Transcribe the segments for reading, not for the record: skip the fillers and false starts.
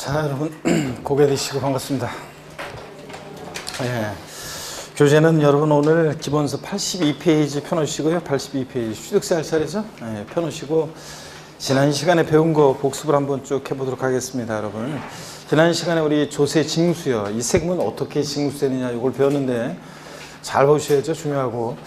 자, 여러분 고개 드시고 반갑습니다. 예, 교재는 여러분 오늘 기본서 82페이지 펴놓으시고요. 82페이지 취득세 할 차례죠. 예, 펴놓으시고 지난 시간에 배운 거 복습을 한번 쭉 해보도록 하겠습니다. 여러분 지난 시간에 우리 조세 징수요, 이 세금은 어떻게 징수되느냐 이걸 배웠는데 잘 보셔야죠. 중요하고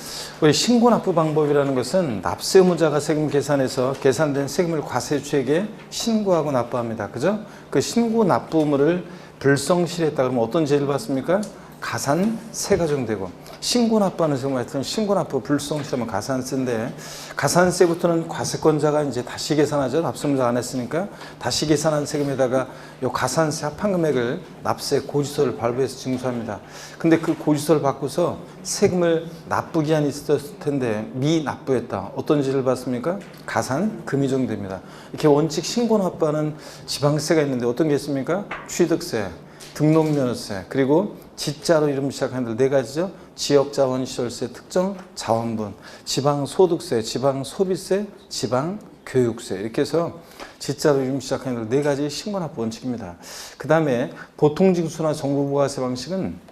우리 신고납부 방법이라는 것은 납세 의무자가 세금 계산해서 계산된 세금을 과세주에게 신고하고 납부합니다. 그죠? 그 신고 납부 의무를 불성실했다 그러면 어떤 죄를 받습니까? 가산세가 적용되고, 신고 납부하는 세금 하여튼 신고 납부 불성실하면 가산세인데, 가산세부터는 과세권자가 이제 다시 계산하죠. 납세 의무자가 안 했으니까 다시 계산한 세금에다가 요 가산세 합한 금액을 납세 고지서를 발부해서 징수합니다. 근데 그 고지서를 받고서 세금을 납부 기한이 있었을 텐데 미납부했다. 어떤 죄를 받습니까? 가산금이 적용됩니다. 이렇게 원칙 신고 납부하는 지방세가 있는데 어떤 게 있습니까? 취득세, 등록면허세, 그리고 지자로 이름 시작하는 네 가지죠. 지역자원시설세, 특정자원분, 지방소득세, 지방소비세, 지방교육세, 이렇게 해서 지자로 이름 시작하는 네 가지 신고납부 원칙입니다. 그 다음에 보통징수나 정부부가세 방식은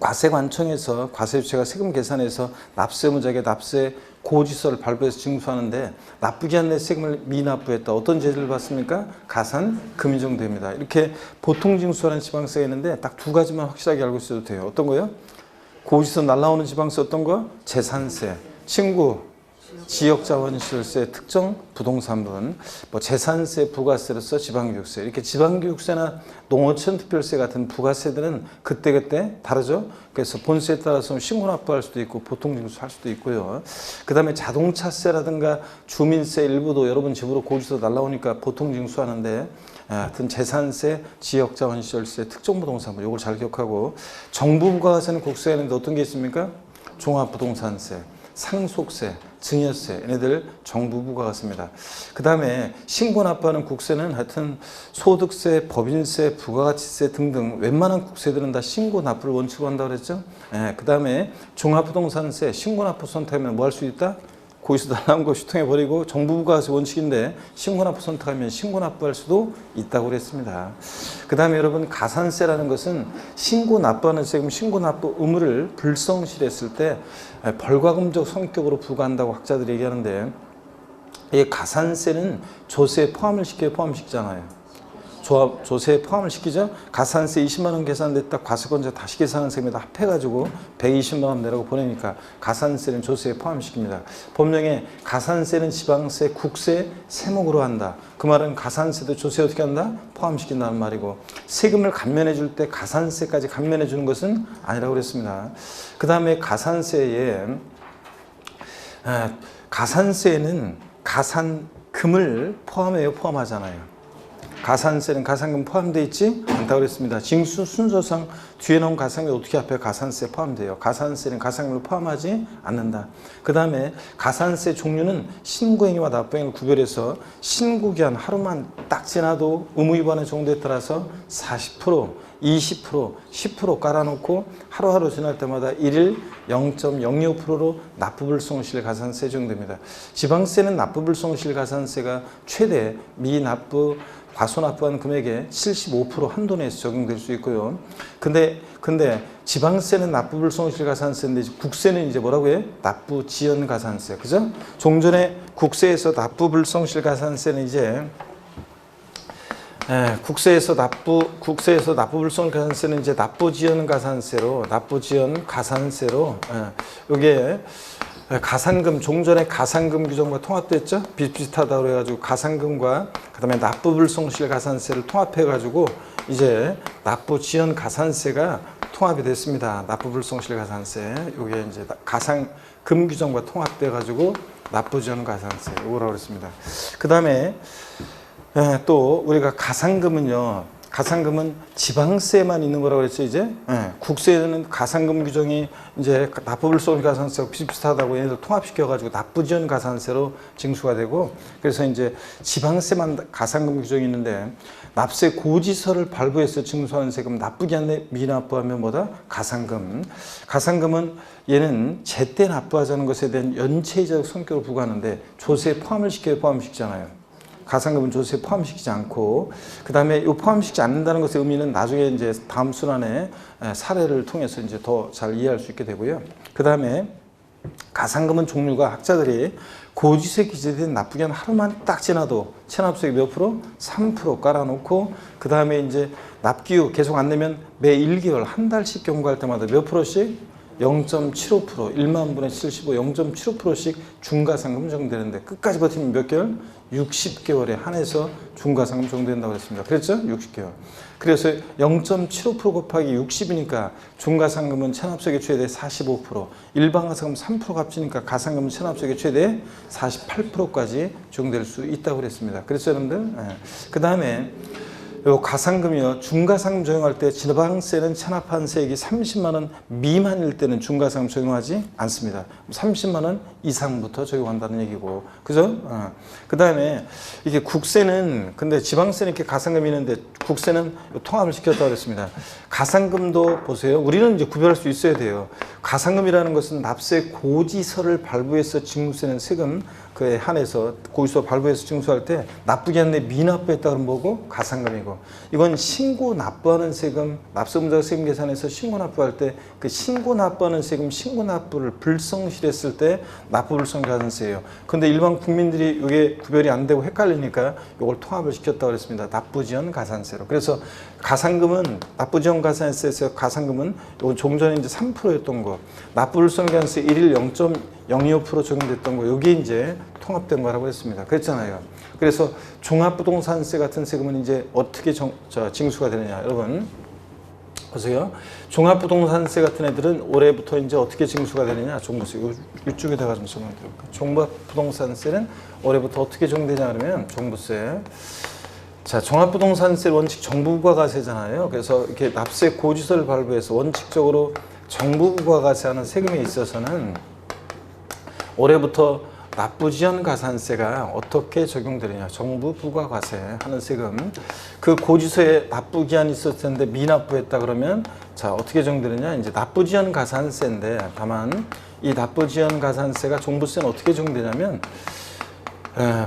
과세관청에서 과세주체가 세금 계산해서 납세 의무자에게 납세 고지서를 발부해서 징수하는데 납부기한 내 세금을 미납부했다. 어떤 죄를 받습니까? 가산금이 적용됩니다. 이렇게 보통징수라는 지방세가 있는데 딱 두 가지만 확실하게 알고 있어도 돼요. 어떤 거요? 고지서 날라오는 지방세 어떤 거? 재산세, 친구, 지역자원시설세, 특정 부동산분, 뭐 재산세, 부가세로서 지방교육세, 이렇게 지방교육세나 농어촌 특별세 같은 부가세들은 그때그때 다르죠. 그래서 본세에 따라서 신고납부할 수도 있고 보통징수 할 수도 있고요. 그 다음에 자동차세라든가 주민세 일부도 여러분 집으로 고지서 날라오니까 보통징수하는데, 하여튼 재산세, 지역자원시설세, 특정부동산분, 이걸 잘 기억하고, 정부부가세는 국세에는 어떤 게 있습니까? 종합부동산세, 상속세, 증여세, 얘네들 정부부가세입니다. 그 다음에 신고납부하는 국세는 하여튼 소득세, 법인세, 부가가치세 등등 웬만한 국세들은 다 신고납부를 원칙으로 한다고 그랬죠. 그 다음에 종합부동산세, 신고납부 선택하면 뭐 할 수 있다? 고지서 날라온 거 휴통해버리고, 정부부가세 원칙인데 신고납부 선택하면 신고납부할 수도 있다고 그랬습니다. 그 다음에 여러분 가산세라는 것은 신고납부하는 세금 신고납부 의무를 불성실했을 때 벌과금적 성격으로 부과한다고 학자들이 얘기하는데, 이 가산세는 조세에 포함을 시켜요? 포함시키잖아요. 조세에 포함을 시키죠. 가산세 20만 원 계산됐다. 과세권자 다시 계산한 세금에다 합해가지고 120만 원 내라고 보내니까 가산세는 조세에 포함시킵니다. 법령에 가산세는 지방세, 국세, 세목으로 한다. 그 말은 가산세도 조세에 어떻게 한다? 포함시킨다는 말이고, 세금을 감면해 줄 때 가산세까지 감면해 주는 것은 아니라고 그랬습니다. 그 다음에 가산세에는 가산금을 포함해요? 포함하잖아요. 가산세는 가산금 포함되어 있지 않다고 그랬습니다. 징수 순서상 뒤에 나온 가산금이 어떻게 앞에 가산세에 포함돼요? 가산세는 가산금을 포함하지 않는다. 그 다음에 가산세 종류는 신고행위와 납부행위를 구별해서 신고기한 하루만 딱 지나도 의무위반의 정도에 따라서 40%, 20%, 10% 깔아놓고 하루하루 지날 때마다 1일 0.025%로 납부불성실 가산세 적용됩니다. 지방세는 납부불성실 가산세가 최대 미납부 과소납부한 금액의 75% 한도 내에서 적용될 수 있고요. 근데 지방세는 납부불성실 가산세인데 국세는 이제 뭐라고 해요? 납부지연 가산세. 그죠? 종전에 국세에서 납부불성실 가산세는 이제 국세에서 납부불성실 가산세는 이제 납부지연 가산세로 이게 가산금, 종전의 가산금 규정과 통합됐죠? 비슷비슷하다고 해가지고 가산금과 그 다음에 납부불성실 가산세를 통합해가지고 이제 납부지연 가산세가 통합이 됐습니다. 납부불성실 가산세. 이게 이제 가산금 규정과 통합돼가지고 납부지연 가산세. 이거라고 그랬습니다. 그 다음에 또 우리가 가산금은 지방세만 있는 거라고 그랬죠, 이제. 국세에는 가산금 규정이 이제 납부불성실 가산세하고 비슷비슷하다고 얘네들 통합시켜가지고 납부지연 가산세로 징수가 되고, 그래서 이제 지방세만 가산금 규정이 있는데, 납세 고지서를 발부해서 징수하는 세금 납부기한 내 미납부하면 뭐다? 가산금. 가산금은 얘는 제때 납부하자는 것에 대한 연체이자적 성격을 부과하는데 조세에 포함을 시켜야 포함시키잖아요. 가산금은 조세에 포함시키지 않고, 그 다음에 이 포함시키지 않는다는 것의 의미는 나중에 이제 다음 순환에 사례를 통해서 이제 더 잘 이해할 수 있게 되고요. 그 다음에 가산금은 종류가 학자들이 고지세 기재된 납부기한 하루만 딱 지나도 체납수익 몇 프로? 3% 깔아놓고, 그 다음에 이제 납기후 계속 안 내면 매 1개월 한 달씩 경과할 때마다 몇 프로씩? 0.75%, 1만 분의 75, 0.75%씩 중과상금 적용되는데 끝까지 버티면 몇 개월? 60개월에 한해서 중과상금 적용된다고 했습니다. 그랬죠? 60개월. 그래서 0.75% 곱하기 60이니까 중과상금은 체납수익의 최대 45%, 일반가상금 3% 값이니까 가산금은 체납수익의 최대 48%까지 적용될 수 있다고 그랬습니다. 그래서 여러분들, 그 다음에 요 가산금이요, 중과상금 적용할 때 지방세는 체납한 세액이 30만 원 미만일 때는 중과상금 적용하지 않습니다. 30만 원 이상부터 적용한다는 얘기고, 그죠? 그 다음에 이게 국세는, 근데 지방세는 이렇게 가산금이 있는데 국세는 통합을 시켰다고 그랬습니다. 가산금도 보세요. 우리는 이제 구별할 수 있어야 돼요. 가산금이라는 것은 납세 고지서를 발부해서 징수하는 세금, 그에 한해서 고지서 발부해서 징수할 때 납부기 한내 미납부했다 그러면 뭐고? 가산금이고, 이건 신고 납부하는 세금, 납세문자가 세금 계산해서 신고 납부할 때 그 신고 납부하는 세금, 신고 납부를 불성실했을 때 납부 불성가산세예요. 근데 일반 국민들이 이게 구별이 안 되고 헷갈리니까 이걸 통합을 시켰다고 그랬습니다. 납부지연 가산세로. 그래서 가산금은 납부지연 가산세에서 가산금은 요건 좀 전에 이제 3%였던 거, 납부 불성가산세 1일 0.02% 적용됐던 거, 여기 이제 통합된 거라고 했습니다. 그랬잖아요. 그래서 종합부동산세 같은 세금은 이제 어떻게 징수가 되느냐, 여러분 보세요. 종합부동산세 같은 애들은 올해부터 이제 어떻게 징수가 되느냐, 종부세 이쪽에다가 좀 설명 드릴게요. 종합부동산세는 올해부터 어떻게 적용되냐 그러면 종부세. 자, 종합부동산세 원칙 정부 부가가세잖아요. 그래서 이렇게 납세 고지서를 발부해서 원칙적으로 정부 부가가세하는 세금에 있어서는 올해부터 납부지연 가산세가 어떻게 적용되느냐, 정부 부가가세 하는 세금, 그 고지서에 납부기한이 있었을 텐데 미납부했다 그러면 자 어떻게 적용되느냐, 이제 납부지연 가산세인데, 다만 이 납부지연 가산세가 종부세는 어떻게 적용되냐면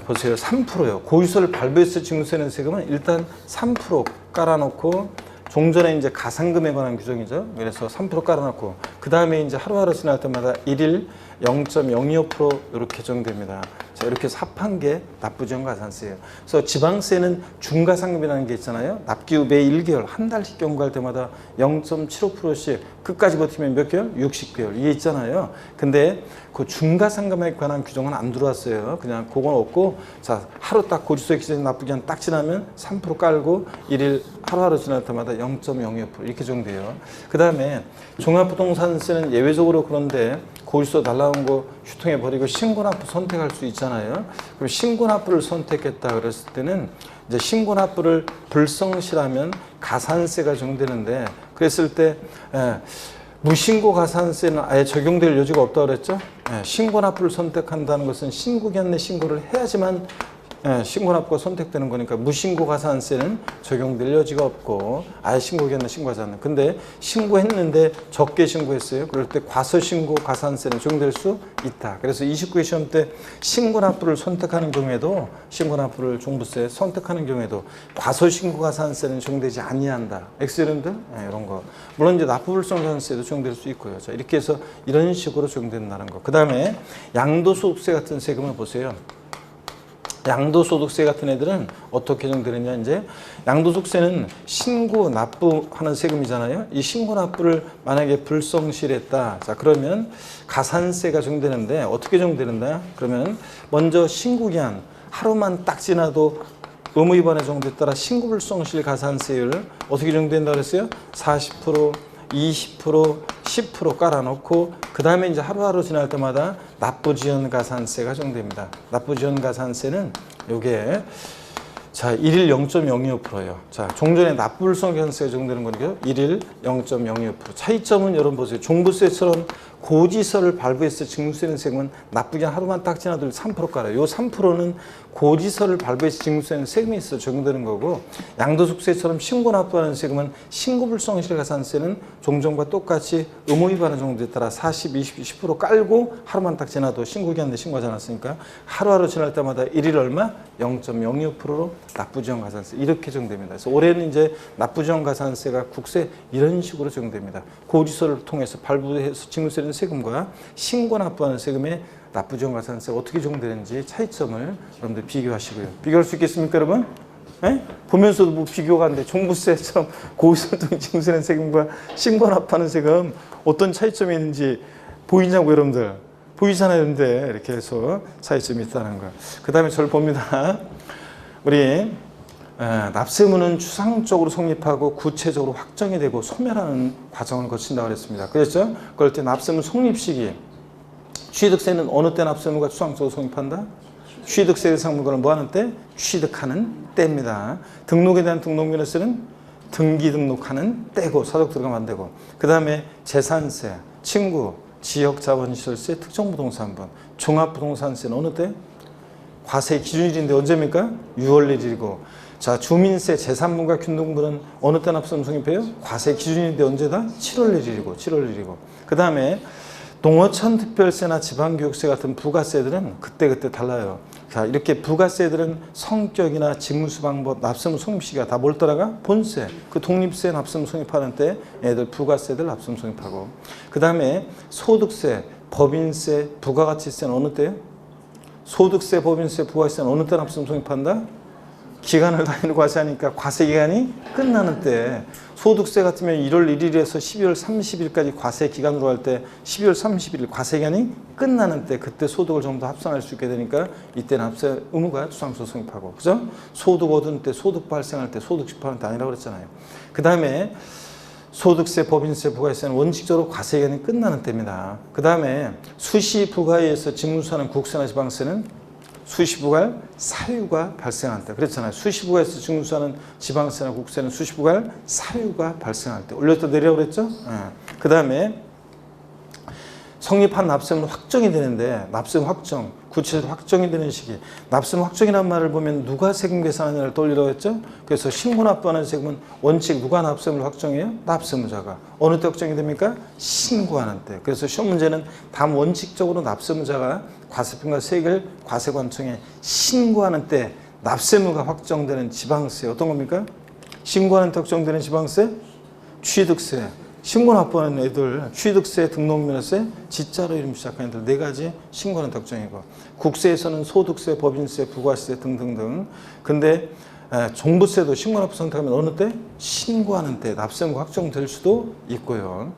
보세요. 3%요. 고지서를 발부해서 징수하는 세금은 일단 3% 깔아놓고, 종전에 이제 가산금에 관한 규정이죠. 그래서 3% 깔아놓고, 그 다음에 이제 하루하루 지날 때마다 1일 0.025% 이렇게 적용됩니다. 자, 이렇게 해서 합한 게 납부지연 가산세예요. 그래서 지방세는 중가상금이라는 게 있잖아요. 납기후 매 1개월 한 달씩 경과할 때마다 0.75%씩 끝까지 버티면 몇 개월? 60개월. 이게 있잖아요. 근데 그 중가상금에 관한 규정은 안 들어왔어요. 그냥 그건 없고, 자 하루 딱 고지서에 기재된 납부기한 딱 지나면 3% 깔고 1일 하루하루 지날 때마다 0.02% 이렇게 적용돼요. 그 다음에 종합부동산세는 예외적으로 그런데 고지서 날라온 거 휴통해 버리고 신고납부 선택할 수 있잖아요. 그럼 신고납부를 선택했다 그랬을 때는 이제 신고납부를 불성실하면 가산세가 적용되는데, 그랬을 때 무신고 가산세는 아예 적용될 여지가 없다고 그랬죠. 신고납부를 선택한다는 것은 신고기한 내 신고를 해야지만 신고납부가 선택되는 거니까 무신고 가산세는 적용될 여지가 없고, 아예 신고기한 내 신고하지 않는. 근데 신고했는데 적게 신고했어요. 그럴 때 과소신고 가산세는 적용될 수 있다. 그래서 29회 시험 때 신고납부를 선택하는 경우에도, 신고납부를 종부세 선택하는 경우에도 과소신고 가산세는 적용되지 아니한다. 엑셀런들 이런 거. 물론 이제 납부불성가산세도 적용될 수 있고요. 자, 이렇게 해서 이런 식으로 적용된다는 거. 그 다음에 양도소득세 같은 세금을 보세요. 양도소득세 같은 애들은 어떻게 적용되느냐, 이제 양도소득세는 신고 납부하는 세금이잖아요. 이 신고 납부를 만약에 불성실했다, 자 그러면 가산세가 적용되는데 어떻게 적용되는다? 그러면 먼저 신고기한 하루만 딱 지나도 의무위반에 적용에 따라 신고불성실 가산세율 어떻게 적용된다고 그랬어요? 40%, 20%, 10% 깔아놓고, 그 다음에 이제 하루하루 지날 때마다 납부지연 가산세가 적용됩니다. 납부지연 가산세는 요게 자, 1일 0.025%예요. 자, 종전에 납부불성계산세가 적용되는 거니까요. 1일 0.025%. 차이점은 여러분 보세요. 종부세처럼 고지서를 발부해서 징수되는 세금은 납부기한 하루만 딱 지나도 3% 깔아요. 요 3%는 고지서를 발부해서 징수되는 세금이 있어 적용되는 거고, 양도소득세처럼 신고 납부하는 세금은 신고불성실가산세는 종전과 똑같이 의무위반한 정도에 따라 40, 20, 10% 깔고 하루만 딱 지나도 신고기한 데 신고하지 않았으니까 하루하루 지날 때마다 1일 얼마? 0.02%로 납부지원가산세 이렇게 적용됩니다. 그래서 올해는 이제 납부지원가산세가 국세 이런 식으로 적용됩니다. 고지서를 통해서 발부해서 징수되는 세금과 신고 납부하는 세금의 납부지원가산세가 어떻게 적용되는지 차이점을 여러분들 비교하시고요. 비교할 수 있겠습니까, 여러분? 네? 보면서도 뭐 비교가 안 돼. 종부세처럼 고지서를 통해 징수되는 세금과 신고 납부하는 세금 어떤 차이점이 있는지 보이냐고, 여러분들. 보이잖아요, 여러분들. 이렇게 해서 차이점이 있다는 거. 그 다음에 저를 봅니다. 우리 납세의무는 추상적으로 성립하고 구체적으로 확정이 되고 소멸하는 과정을 거친다고 그랬습니다. 그랬죠? 그럴 때 납세의무 성립 시기, 취득세는 어느 때 납세의무가 추상적으로 성립한다? 취득세 대상 물건을 뭐 하는 때? 취득하는 때입니다. 등록에 대한 등록면허세는 등기 등록하는 때고, 사적 들어가면 안 되고, 그 다음에 재산세, 친구, 지역자본시설세, 특정부동산분, 종합부동산세는 어느 때? 과세 기준일인데 언제입니까? 6월 1일이고, 자, 주민세, 재산분과 균등분은 어느 때 납세의무 성립해요? 과세 기준일인데 언제다? 7월 1일이고, 7월 1일이고. 그 다음에 농어촌 특별세나 지방교육세 같은 부가세들은 그때그때 달라요. 자, 이렇게 부가세들은 성격이나 징수 방법, 납세의무 성립 시기가 다 뭘 따라가? 본세, 그 독립세 납세의무 성립하는 때 얘들 부가세들 납세의무 성립하고, 그 다음에 소득세, 법인세, 부가가치세는 어느 때요? 소득세, 법인세, 부가세는 어느 때 납세의무 성립한다? 기간을 단위로 과세하니까 과세기간이 끝나는 때, 소득세 같으면 1월 1일에서 12월 30일까지 과세 기간으로 할 때 12월 30일 과세기간이 끝나는 때, 그때 소득을 전부 다 합산할 수 있게 되니까 이때 납세 의무가 추상적으로 성립하고, 그죠? 소득 얻은 때, 소득 발생할 때, 소득 집행하는 때 아니라고 그랬잖아요. 그 다음에 소득세, 법인세, 부가세는 원칙적으로 과세기간이 끝나는 때입니다. 그 다음에 수시 부가에 의해서 징수하는 국세나 지방세는 수시부갈 사유가 발생할 때, 그랬잖아요. 수시부가에서 징수하는 지방세나 국세는 수시부갈 사유가 발생할 때 올렸다 내려 그랬죠. 그 다음에 성립한 납세의무는 확정이 되는데, 납세의무 확정, 구체적으로 확정이 되는 시기, 납세의무 확정이라는 말을 보면 누가 세금 계산하느냐를 떠올리라고 했죠. 그래서 신고 납부하는 세금은 원칙 누가 납세의무를 확정해요? 납세의무자가. 어느 때 확정이 됩니까? 신고하는 때. 그래서 시험 문제는 다음 원칙적으로 납세의무자가 과세평가 세액을 과세관청에 신고하는 때 납세의무가 확정되는 지방세 어떤 겁니까? 신고하는 때 확정되는 지방세? 취득세. 신고 납부하는 애들, 취득세, 등록면허세, 지자로 이름 시작하는 애들 네 가지 신고하는 특정이고, 국세에서는 소득세, 법인세, 부가세 등등등. 근데 종부세도 신고 납부 선택하면 어느 때? 신고하는 때 납세의무가 확정될 수도 있고요.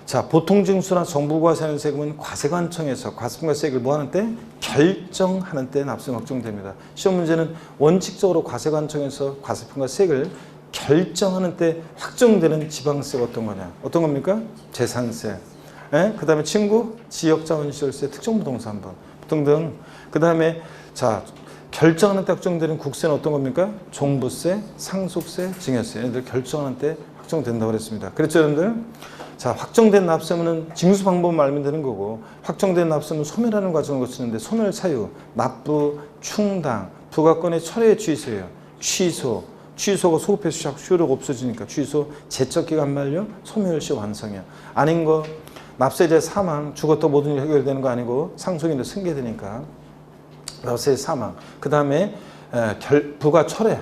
자, 보통징수나 정부과세하는 세금은 과세관청에서 과세평가 세액을 뭐 하는 때? 결정하는 때 납세의무 확정됩니다. 시험 문제는 원칙적으로 과세관청에서 과세평가 세액을 결정하는 때 확정되는 지방세가 어떤 거냐? 어떤 겁니까? 재산세. 그 다음에 친구, 지역자원시설세, 특정부동산분 등등. 그 다음에 자, 결정하는 때 확정되는 국세는 어떤 겁니까? 종부세, 상속세, 증여세. 얘들 결정하는 때 확정된다고 그랬습니다. 그랬죠, 여러분들? 자, 확정된 납세의무는 징수 방법만 알면 되는 거고, 확정된 납세의무는 소멸하는 과정을 거치는데, 소멸 사유, 납부, 충당, 부가권의 철회 취소예요. 취소가 소급해서 효력이 없어지니까 취소, 제척기간 만료, 소멸시 완성이야. 아닌 거 납세자 사망, 죽었다 모든 일이 해결되는 거 아니고 상속인도 승계되니까 납세자 사망. 그 다음에 부가 철회.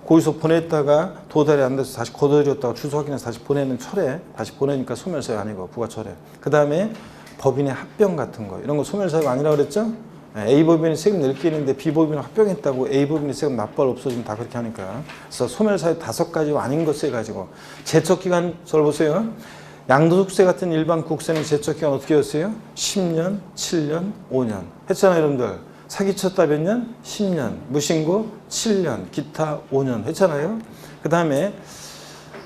거기서 보냈다가 도달이 안 돼서 다시 거둬들였다가 주소 확인해서 다시 보내는 철회, 다시 보내니까 소멸사유 아니고 부가 철회. 그 다음에 법인의 합병 같은 거, 이런 거 소멸사유가 아니라고 그랬죠? A법인이 세금 낼 게 있는데 B법인은 합병했다고 A법인이 세금 납부할 없어지면 다 그렇게 하니까. 그래서 소멸사유 5가지 아닌 것 세가지고. 제척기간 절 보세요. 양도소득세 같은 일반 국세는 제척기간 어떻게 했어요? 10년, 7년, 5년. 했잖아요, 여러분들. 사기쳤다 몇 년? 10년. 무신고 7년. 기타 5년. 했잖아요. 그 다음에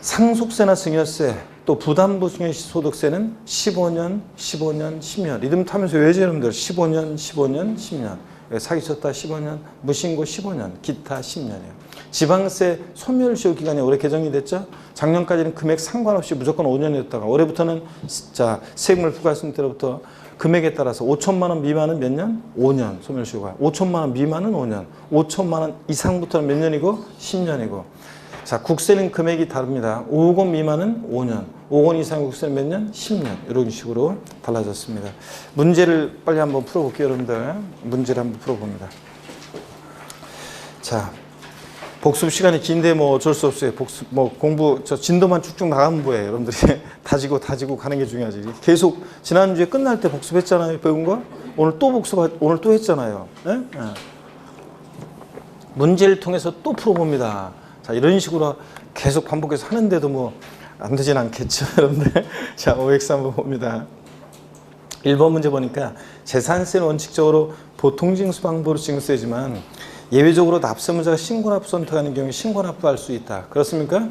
상속세나 증여세, 또 부담부 증여시 소득세는 15년, 10년. 이름 타면서 왜죠, 여러분들? 15년, 10년. 사기쳤다 15년, 무신고 15년, 기타 10년이에요. 지방세 소멸시효 기간이 올해 개정이 됐죠. 작년까지는 금액 상관없이 무조건 5년이었다가 올해부터는 자 세금을 부과했을 때로부터 금액에 따라서 5천만 원 미만은 몇 년? 5년 소멸시효가. 5천만 원 미만은 5년, 5천만 원 이상부터는 몇 년이고? 10년이고. 자, 국세는 금액이 다릅니다. 5억 원 미만은 5년, 5억 원 이상 국세는 몇 년? 10년. 이런 식으로 달라졌습니다. 문제를 빨리 한번 풀어볼게요, 여러분들. 문제를 한번 풀어봅니다. 자, 복습 시간이 긴데 뭐 어쩔 수 없어요. 복습, 뭐 공부, 저 진도만 쭉쭉 나가면 뭐예요. 여러분들이 다지고 가는 게 중요하지. 계속 지난주에 끝날 때 복습했잖아요. 배운 거. 오늘 또 오늘 또 했잖아요. 네? 네. 문제를 통해서 또 풀어봅니다. 자, 이런 식으로 계속 반복해서 하는데도 뭐 안 되진 않겠죠, 여러분들. 자, OX 한번 봅니다. 1번 문제 보니까 재산세는 원칙적으로 보통징수 방법으로 징수되지만 예외적으로 납세무자가 신고납부 선택하는 경우에 신고납부할 수 있다. 그렇습니까?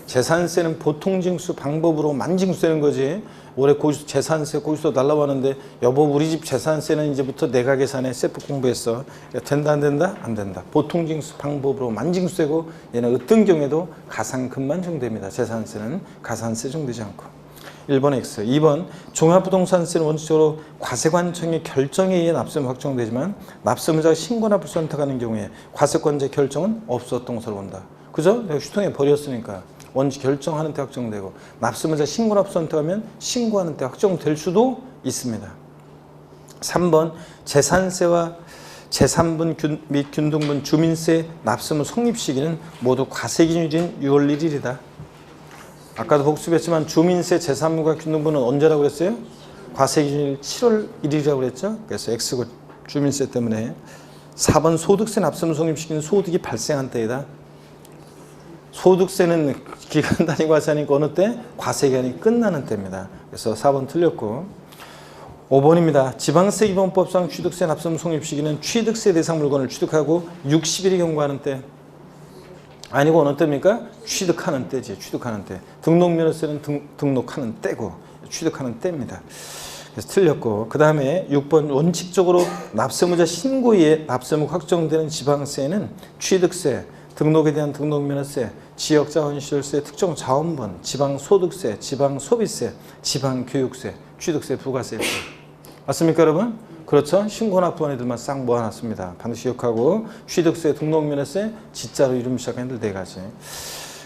재산세는 보통징수 방법으로 만징수되는 거지. 올해 재산세 고지서 날라왔는데 여보 우리 집 재산세는 이제부터 내가 계산해. 세프 공부했어. 된다 안 된다? 안 된다. 보통징수 방법으로 만징수되고 얘는 어떤 경우에도 가산금만 정됩니다. 재산세는 가산세 정되지 않고. 1번 X. 2번 종합부동산세는 원칙적으로 과세관청의 결정에 의해 납세무 확정되지만 납세무자가 신고납부를 선택하는 경우에 과세권자의 결정은 없었던 것으로 본다. 그죠? 내가 휴통해 버렸으니까 원칙 결정하는 때 확정되고 납세무자 신고납부 선택하면 신고하는 때 확정될 수도 있습니다. 3번 재산세와 제3분 및 균등분 주민세 납세무 성립 시기는 모두 과세기준일인 6월 1일이다. 아까도 복습했지만 주민세 제3분과 균등분은 언제라고 그랬어요? 과세기준일 7월 1일이라고 그랬죠? 그래서 X고 주민세 때문에. 4번 소득세 납세무 성립 시기는 소득이 발생한 때이다. 소득세는 기간 단위 과세하니까 어느 때? 과세기간이 끝나는 때입니다. 그래서 4번 틀렸고. 5번입니다. 지방세 기본법상 취득세 납세무 성립 시기는 취득세 대상 물건을 취득하고 60일이 경과하는 때. 아니고 어느 때입니까? 취득하는 때지. 취득하는 때. 등록면허세는 등록하는 때고 취득하는 때입니다. 그래서 틀렸고. 그 다음에 6번 원칙적으로 납세무자 신고에 납세무 확정되는 지방세는 취득세, 등록에 대한 등록면허세, 지역자원시설세, 특정자원분, 지방소득세, 지방소비세, 지방교육세, 취득세, 부가세. 맞습니까 여러분? 그렇죠? 신고납부한 애들만 싹 모아놨습니다. 반드시 기억하고 취득세, 등록면허세, 지자로 이름 시작하는 애들 4가지.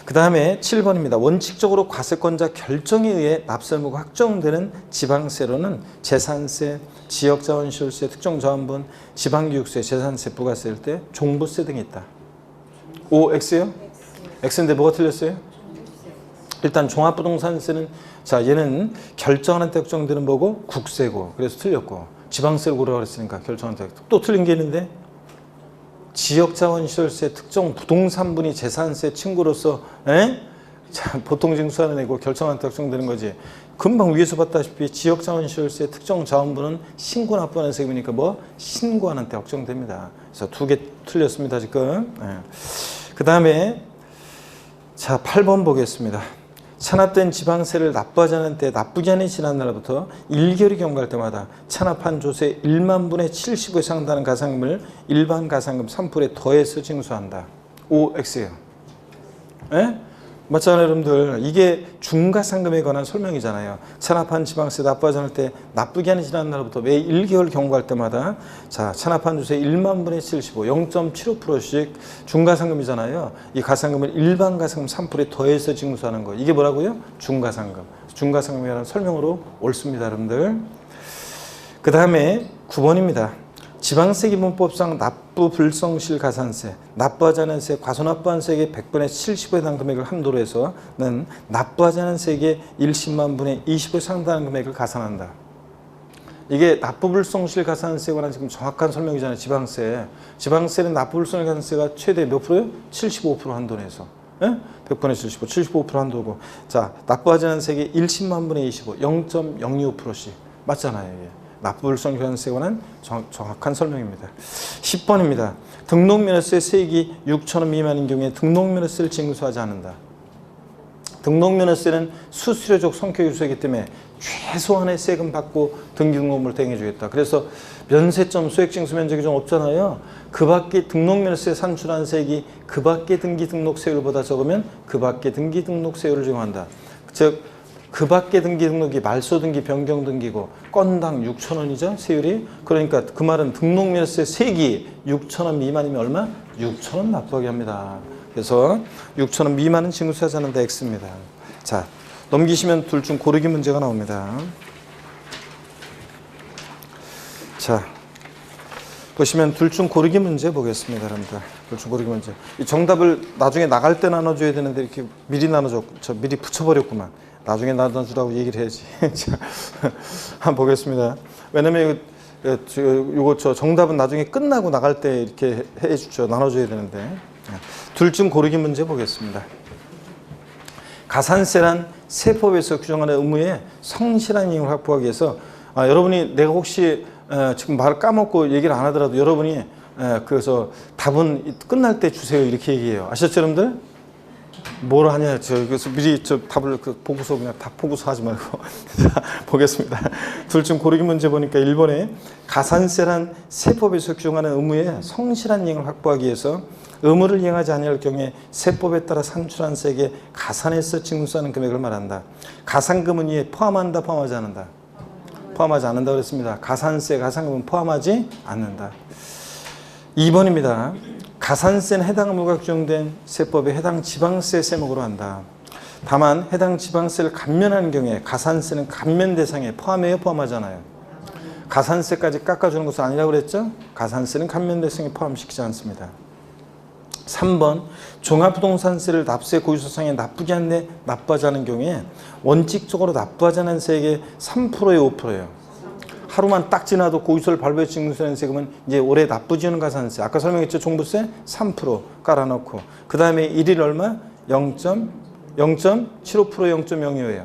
그 다음에 7번입니다. 원칙적으로 과세권자 결정에 의해 납세무가 확정되는 지방세로는 재산세, 지역자원시설세, 특정자원분, 지방교육세, 재산세, 부가세일 때 종부세 등이 있다. O, X요? X인데 뭐가 틀렸어요? 일단 종합부동산세는 자 얘는 결정하는 때 확정되는 뭐고? 국세고. 그래서 틀렸고. 지방세를 고르라고 했으니까 결정하는 때. 또 틀린 게 있는데 지역자원시설세 특정 부동산분이 재산세 친구로서 자, 보통 징수하는 애고 결정하는 때 확정되는 거지. 금방 위에서 봤다시피 지역자원시설세 특정 자원분은 신고납부하는 세금이니까 뭐? 신고하는 때 확정됩니다. 그래서 2개 틀렸습니다 지금. 그 다음에 자 8번 보겠습니다. 찬압된 지방세를 납부하지 않은 때 납부기한이 지난 날부터 1개월이 경과할 때마다 찬압한 조세 1만 분의 75에 상당하는 가산금을 일반 가산금 3%에 더해서 징수한다. O, X예요. 예? 맞잖아요 여러분들. 이게 중가상금에 관한 설명이잖아요. 찬압한 지방세 납부하지 않을 때 납부기한이 지난 날부터 매 1개월 경과할 때마다 자 찬압한 조세 1만 분의 75, 0.75%씩 중가상금이잖아요. 이 가산금을 일반 가산금 3%에 더해서 징수하는 거. 이게 뭐라고요? 중가상금. 중가상금에 관한 설명으로 옳습니다 여러분들. 그 다음에 9번입니다. 지방세 기본법상 납부 불성실 가산세, 납부하지 않은 세, 과소납부한 세액의 100분의 75에 해당 금액을 함도로 해서는 납부하지 않은 세액의 10만 분의 25에 상당한 금액을 가산한다. 이게 납부 불성실 가산세에 관한 지금 정확한 설명이잖아요. 지방세. 지방세는 납부 불성실 가산세가 최대 몇 프로요? 75% 한도 내에서. 100분의 75, 75% 한도고. 자, 납부하지 않은 세액의 10만 분의 25, 0.025%씩. 맞잖아요. 이게. 납부불성실 가산세에 관한 정확한 설명입니다. 10번입니다. 등록면허세 세액이 6,000원 미만인 경우에 등록면허세를 징수하지 않는다. 등록면허세는 수수료적 성격의 유소이기 때문에 최소한의 세금 받고 등기등록금을 대행해주겠다. 그래서 면세점 소액징수 면적이 좀 없잖아요. 그 밖에 등록면허세 산출한 세액이 그 밖에 등기등록세율보다 적으면 그 밖에 등기등록세율을 적용한다. 즉 그 밖에 등기등록이 말소등기, 변경등기고 건당 6,000원이죠. 세율이. 그러니까 그 말은 등록면허세 세액이 6,000원 미만이면 얼마? 6,000원 납부하게 합니다. 그래서 6,000원 미만은 징수하지 않는다. X입니다. 자, 넘기시면 둘 중 고르기 문제가 나옵니다. 자, 보시면 둘 중 고르기 문제 보겠습니다. 여러분들. 둘 중 고르기 문제. 이 정답을 나중에 나갈 때 나눠줘야 되는데 이렇게 미리 나눠줘. 저 미리 붙여버렸구만. 나중에 나눠주라고 얘기를 해야지. 자, 한번 보겠습니다. 왜냐면 이거 저 정답은 나중에 끝나고 나갈 때 이렇게 해주죠. 나눠줘야 되는데. 둘 중 고르기 문제 보겠습니다. 가산세란 세법에서 규정하는 의무에 성실한 이행을 확보하기 위해서 여러분이 내가 혹시 지금 말을 까먹고 얘기를 안 하더라도 여러분이 그래서 답은 끝날 때 주세요 이렇게 얘기해요. 아셨죠 여러분들? 뭘 하냐 그래서 미리 저 답을 보고서 그냥 답 보고서 하지 말고 자, 보겠습니다. 둘 중 고르기 문제 보니까 1번에 가산세란 세법에서 규정하는 의무에 성실한 이행을 확보하기 위해서 의무를 이행하지 아니할 경우에 세법에 따라 산출한 세액에 가산해서 징수하는 금액을 말한다. 가산금은 이에 포함한다, 포함하지 않는다? 포함하지 않는다 그랬습니다. 가산세, 가산금은 포함하지 않는다. 2번입니다. 가산세는 해당 의무가 규정된 세법에 해당 지방세 세목으로 한다. 다만 해당 지방세를 감면하는 경우에 가산세는 감면 대상에 포함해요, 포함하잖아요. 가산세까지 깎아주는 것은 아니라고 그랬죠? 가산세는 감면 대상에 포함시키지 않습니다. 3번 종합부동산세를 납세 고유소상에 납부기 한데 납부하지 않은 경우에 원칙적으로 납부하지 않은 세액의 3%예요, 5%예요. 하루만 딱 지나도 고유소를 발부해 징수하는 세금은 이제 올해 납부지는 가산세. 아까 설명했죠, 종부세 3% 깔아놓고 그 다음에 일일 얼마? 0.75%, 0.02예요.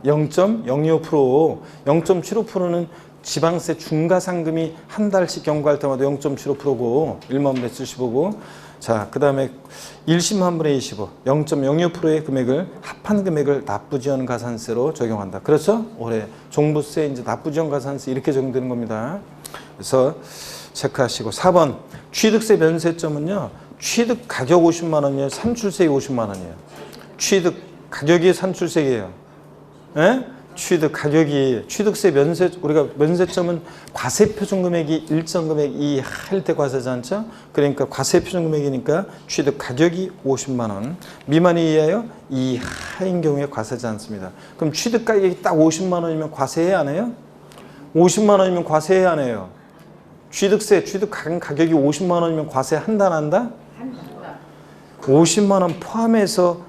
0.02%, 0.75%는 지방세 중과상금이 한 달씩 경과할 때마다 0.75%고 1만 분의 75고 자, 그 다음에 1심한 분의 25, 0.02%의 금액을 합한 금액을 납부지원 가산세로 적용한다. 그렇죠? 올해 종부세 이제 납부지원 가산세 이렇게 적용되는 겁니다. 그래서 체크하시고 4번 취득세 면세점은요. 취득 가격 50만 원이에요. 산출세액 50만 원이에요. 취득 가격이 산출세액이에요. 예? 취득 가격이 취득세 면세 우리가 면세점은 과세 표준 금액이 일정 금액 이하일 때 과세하지 않죠? 그러니까 과세 표준 금액이니까 취득 가격이 50만 원 미만이 이하여 이하인 경우에 과세하지 않습니다. 그럼 취득 가격이 딱 50만 원이면 과세해야 안 해요? 50만 원이면 과세해야 안 해요? 취득세 취득 가격이 50만 원이면 과세한다 안 한다? 50만 원 포함해서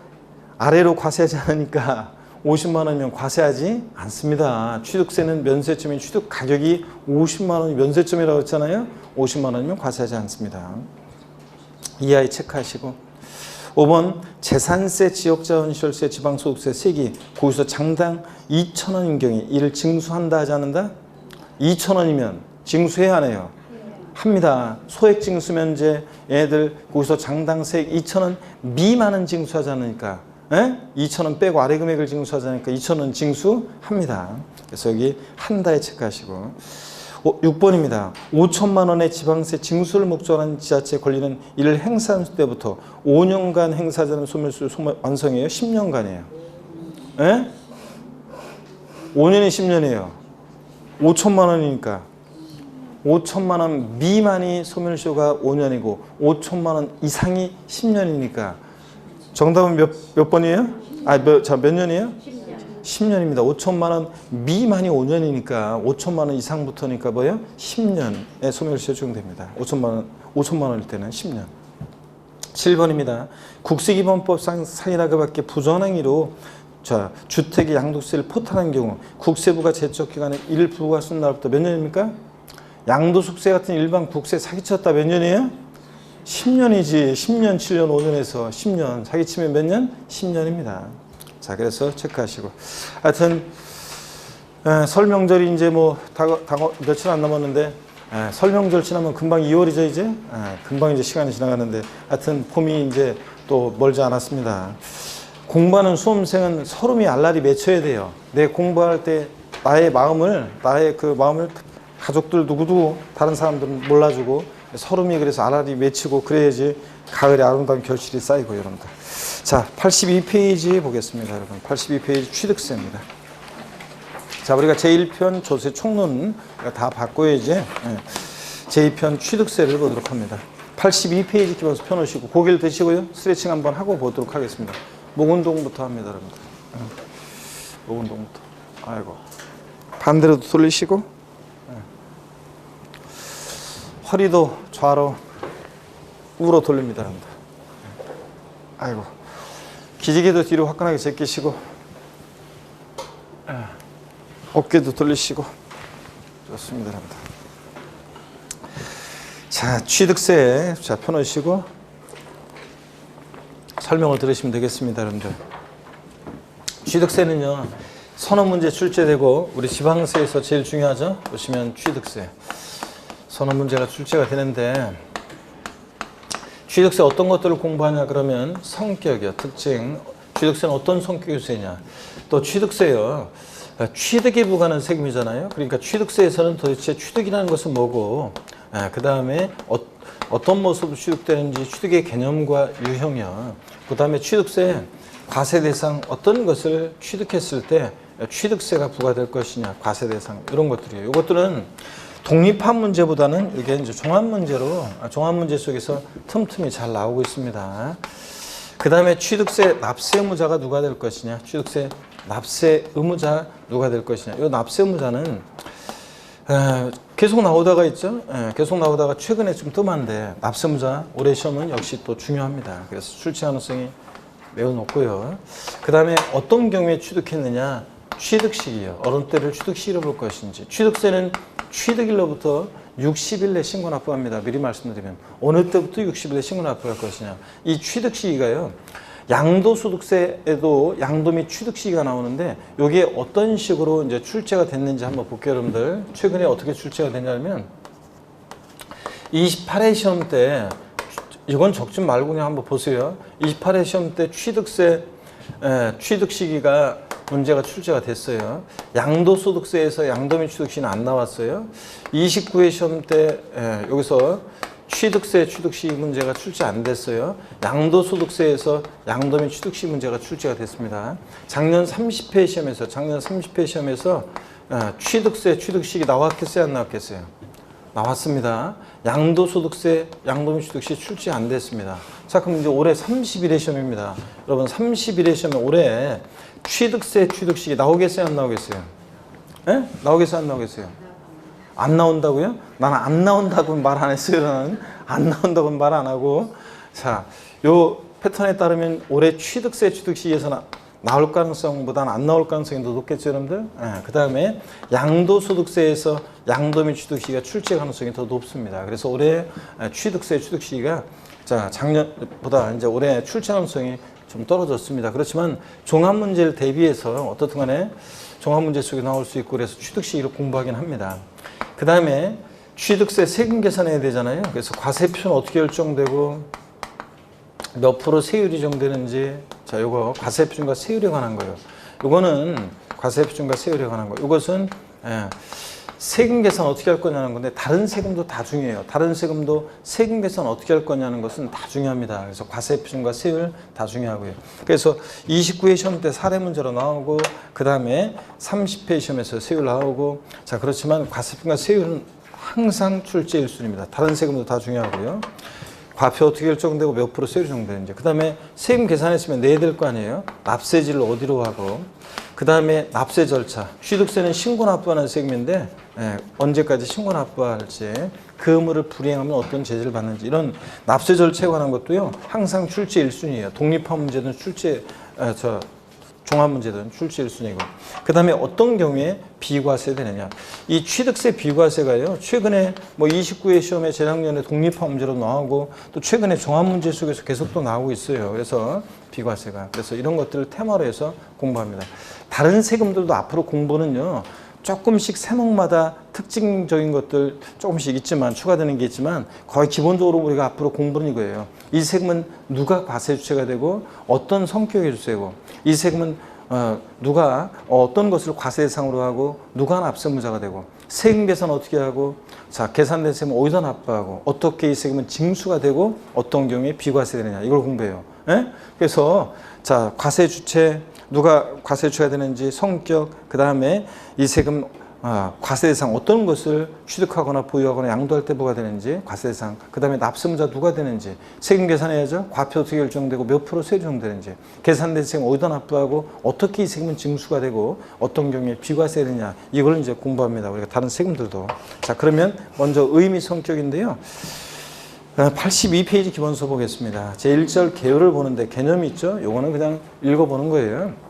아래로 과세하지 않으니까 50만 원이면 과세하지 않습니다. 취득세는 면세점인 취득 가격이 50만 원이 면세점이라고 했잖아요. 50만 원이면 과세하지 않습니다. 이 아이 체크하시고 5번 재산세, 지역자원시설세, 지방소득세 세액이 고유소 장당 2,000원인 경우에 이를 징수한다 하지 않는다? 2,000원이면 징수해야 하네요. 합니다. 소액징수 면제 얘들 고유소 장당 세액 2,000원 미만은 징수하지 않으니까 2,000원 빼고 아래 금액을 징수하자니까 2,000원 징수합니다. 그래서 여기 한다에 체크하시고 6번입니다. 5천만 원의 지방세 징수를 목적으로 한 지자체에 걸리는 이를 행사한 때부터 5년간 행사자는 소멸수 완성이에요? 10년간이에요. 5년이 10년이에요. 5천만 원이니까 5천만 원 미만이 소멸시효가 5년이고 5천만 원 이상이 10년이니까 정답은 몇 번이에요? 몇 년이에요? 10년입니다. 5천만 원 미만이 5년이니까 5천만 원 이상부터니까 뭐예요? 10년의 소멸시효 적용됩니다. 5천만 원일 때는 10년. 7번입니다. 국세기본법상 상이나 그 밖에 부정행위로 주택의 양도세를 포탈한 경우 국세부가 제척기간에 이를 부과할 수 있는 날부터 몇 년입니까? 양도소득세 같은 일반 국세 사기쳤다 몇 년이에요? 10년이지. 10년, 7년, 5년에서 10년. 사기치면 몇 년? 10년입니다. 자, 그래서 체크하시고. 하여튼, 설명절이 이제 뭐, 며칠 안 남았는데, 설명절 지나면 금방 2월이죠, 이제? 금방 이제 시간이 지나가는데, 하여튼, 봄이 이제 또 멀지 않았습니다. 공부하는 수험생은 서름이 알알이 맺혀야 돼요. 내 공부할 때 나의 그 마음을 가족들 누구도 다른 사람들은 몰라주고 서름이 그래서 알알이 맺히고 그래야지 가을에 아름다운 결실이 쌓이고 여러분들. 자, 82페이지 보겠습니다, 여러분. 82페이지 취득세입니다. 자, 우리가 제1편 조세 총론 다 바꿔야지 제2편 취득세를 보도록 합니다. 82페이지 기본서 펴놓으시고 고개를 드시고요. 스트레칭 한번 하고 보도록 하겠습니다. 목 운동부터 합니다, 여러분들. 목 운동부터. 아이고. 반대로도 돌리시고 허리도 좌로 우로 돌립니다, 여러분들. 아이고. 기지개도 뒤로 화끈하게 제끼시고 어깨도 돌리시고 좋습니다, 여러분들. 자, 취득세 자 펴놓으시고 설명을 들으시면 되겠습니다, 여러분들. 취득세는요 선언문제 출제되고 우리 지방세에서 제일 중요하죠. 보시면 취득세 선언문제가 출제가 되는데 취득세 어떤 것들을 공부하냐 그러면 성격이요, 특징. 취득세는 어떤 성격의 세냐. 또 취득세요, 취득에 부과하는 세금이잖아요. 그러니까 취득세에서는 도대체 취득이라는 것은 뭐고, 그 다음에 어떤 모습으로 취득되는지 취득의 개념과 유형이요. 그 다음에 취득세 과세 대상 어떤 것을 취득했을 때 취득세가 부과될 것이냐, 과세 대상 이런 것들이에요. 이것들은 독립한 문제보다는 이게 이제 종합 문제로 종합 문제 속에서 틈틈이 잘 나오고 있습니다. 그 다음에 취득세 납세 의무자가 누가 될 것이냐, 취득세 납세 의무자 누가 될 것이냐. 이 납세 의무자는 계속 나오다가 있죠. 계속 나오다가 최근에 좀 뜸한데 납세 의무자 올해 시험은 역시 또 중요합니다. 그래서 출제 가능성이 매우 높고요. 그 다음에 어떤 경우에 취득했느냐, 취득시기요. 어느 때를 취득시기로 볼 것인지. 취득세는 취득일로부터 60일 내 신고 납부합니다. 미리 말씀드리면 어느 때부터 60일 내 신고 납부할 것이냐. 이 취득시기가요, 양도소득세에도 양도 및 취득시기가 나오는데 이게 어떤 식으로 이제 출제가 됐는지 한번 볼게요, 여러분들. 최근에 어떻게 출제가 됐냐면 28회 시험 때, 이건 적지 말고 그냥 한번 보세요. 28회 시험 때 취득세 취득 시기가 문제가 출제가 됐어요. 양도소득세에서 양도 및 취득시는 안 나왔어요. 29회 시험 때 여기서 취득세 취득시 문제가 출제 안 됐어요. 양도소득세에서 양도 및 취득시 문제가 출제가 됐습니다. 작년 30회 시험에서 취득세 취득시기 나왔겠어요, 안 나왔겠어요? 나왔습니다. 양도소득세, 양도 및 취득시 출제 안 됐습니다. 자, 그럼 이제 올해 31회 시험입니다. 여러분, 31회 시험에 올해 취득세, 취득시기 나오겠어요, 안 나오겠어요? 예? 나오겠어요, 안 나오겠어요? 안 나온다고요? 나는 안 나온다고는 말 안 했어요. 나는 안 나온다고는 말 안 하고. 자, 요 패턴에 따르면 올해 취득세, 취득시기에서 나올 가능성보다는 안 나올 가능성이 더 높겠죠, 여러분들? 그 다음에 양도소득세에서 양도 및 취득시기가 출제 가능성이 더 높습니다. 그래서 올해 취득세, 취득시기가 자, 작년보다 이제 올해 출제 가능성이 좀 떨어졌습니다. 그렇지만 종합문제를 대비해서 어떻든 간에 종합문제 속에 나올 수 있고 그래서 취득시기를 공부하긴 합니다. 그 다음에 취득세 세금 계산해야 되잖아요. 그래서 과세표는 어떻게 결정되고 몇 프로 세율이 정되는지, 자, 요거 과세표준과 세율에 관한 거예요. 요거는 과세표준과 세율에 관한 거. 이것은 세금 계산 어떻게 할 거냐는 건데 다른 세금도 다 중요해요. 다른 세금도 세금 계산 어떻게 할 거냐는 것은 다 중요합니다. 그래서 과세표준과 세율 다 중요하고요. 그래서 29회 시험 때 사례 문제로 나오고 그 다음에 30회 시험에서 세율 나오고, 자, 그렇지만 과세표준과 세율은 항상 출제 1순위입니다. 다른 세금도 다 중요하고요. 과표 어떻게 결정되고 몇 프로 세율이 정되는지. 그 다음에 세금 계산했으면 내야 될 거 아니에요. 납세지를 어디로 하고. 그 다음에 납세 절차. 취득세는 신고 납부하는 세금인데 언제까지 신고 납부할지, 그 의무를 불이행하면 어떤 제재를 받는지, 이런 납세 절차에 관한 것도요 항상 출제 1순위예요. 독립한 문제든 종합 문제든 출제 1순위고. 그 다음에 어떤 경우에 비과세 되느냐. 이 취득세 비과세가요, 최근에 뭐 29회 시험에 재작년에 독립한 문제로 나오고 또 최근에 종합 문제 속에서 계속 또 나오고 있어요. 그래서 비과세가. 그래서 이런 것들을 테마로 해서 공부합니다. 다른 세금들도 앞으로 공부는요, 조금씩 세목마다 특징적인 것들 조금씩 있지만 추가되는 게 있지만 거의 기본적으로 우리가 앞으로 공부는 이거예요. 이 세금은 누가 과세 주체가 되고 어떤 성격의 주체고 이 세금은 누가 어떤 것을 과세 대상으로 하고 누가 납세무자가 되고 세금 계산 어떻게 하고 자 계산된 세금은 어디다 납부하고 어떻게 이 세금은 징수가 되고 어떤 경우에 비과세되느냐 이걸 공부해요. 예? 그래서 자 과세 주체 누가 과세 주체가 되는지 성격 그 다음에 이 세금 과세 대상 어떤 것을 취득하거나 보유하거나 양도할 때 뭐가 되는지 과세 대상 그 다음에 납세무자 누가 되는지 세금 계산해야죠. 과표 어떻게 결정되고 몇 프로 세율 적용되는지 계산된 세금 어디다 납부하고 어떻게 이 세금은 징수가 되고 어떤 경우에 비과세되느냐 이걸 이제 공부합니다. 우리가 다른 세금들도 자 그러면 먼저 의미 성격인데요. 82페이지 기본서 보겠습니다. 제1절 개요를 보는데 개념이 있죠. 요거는 그냥 읽어보는 거예요.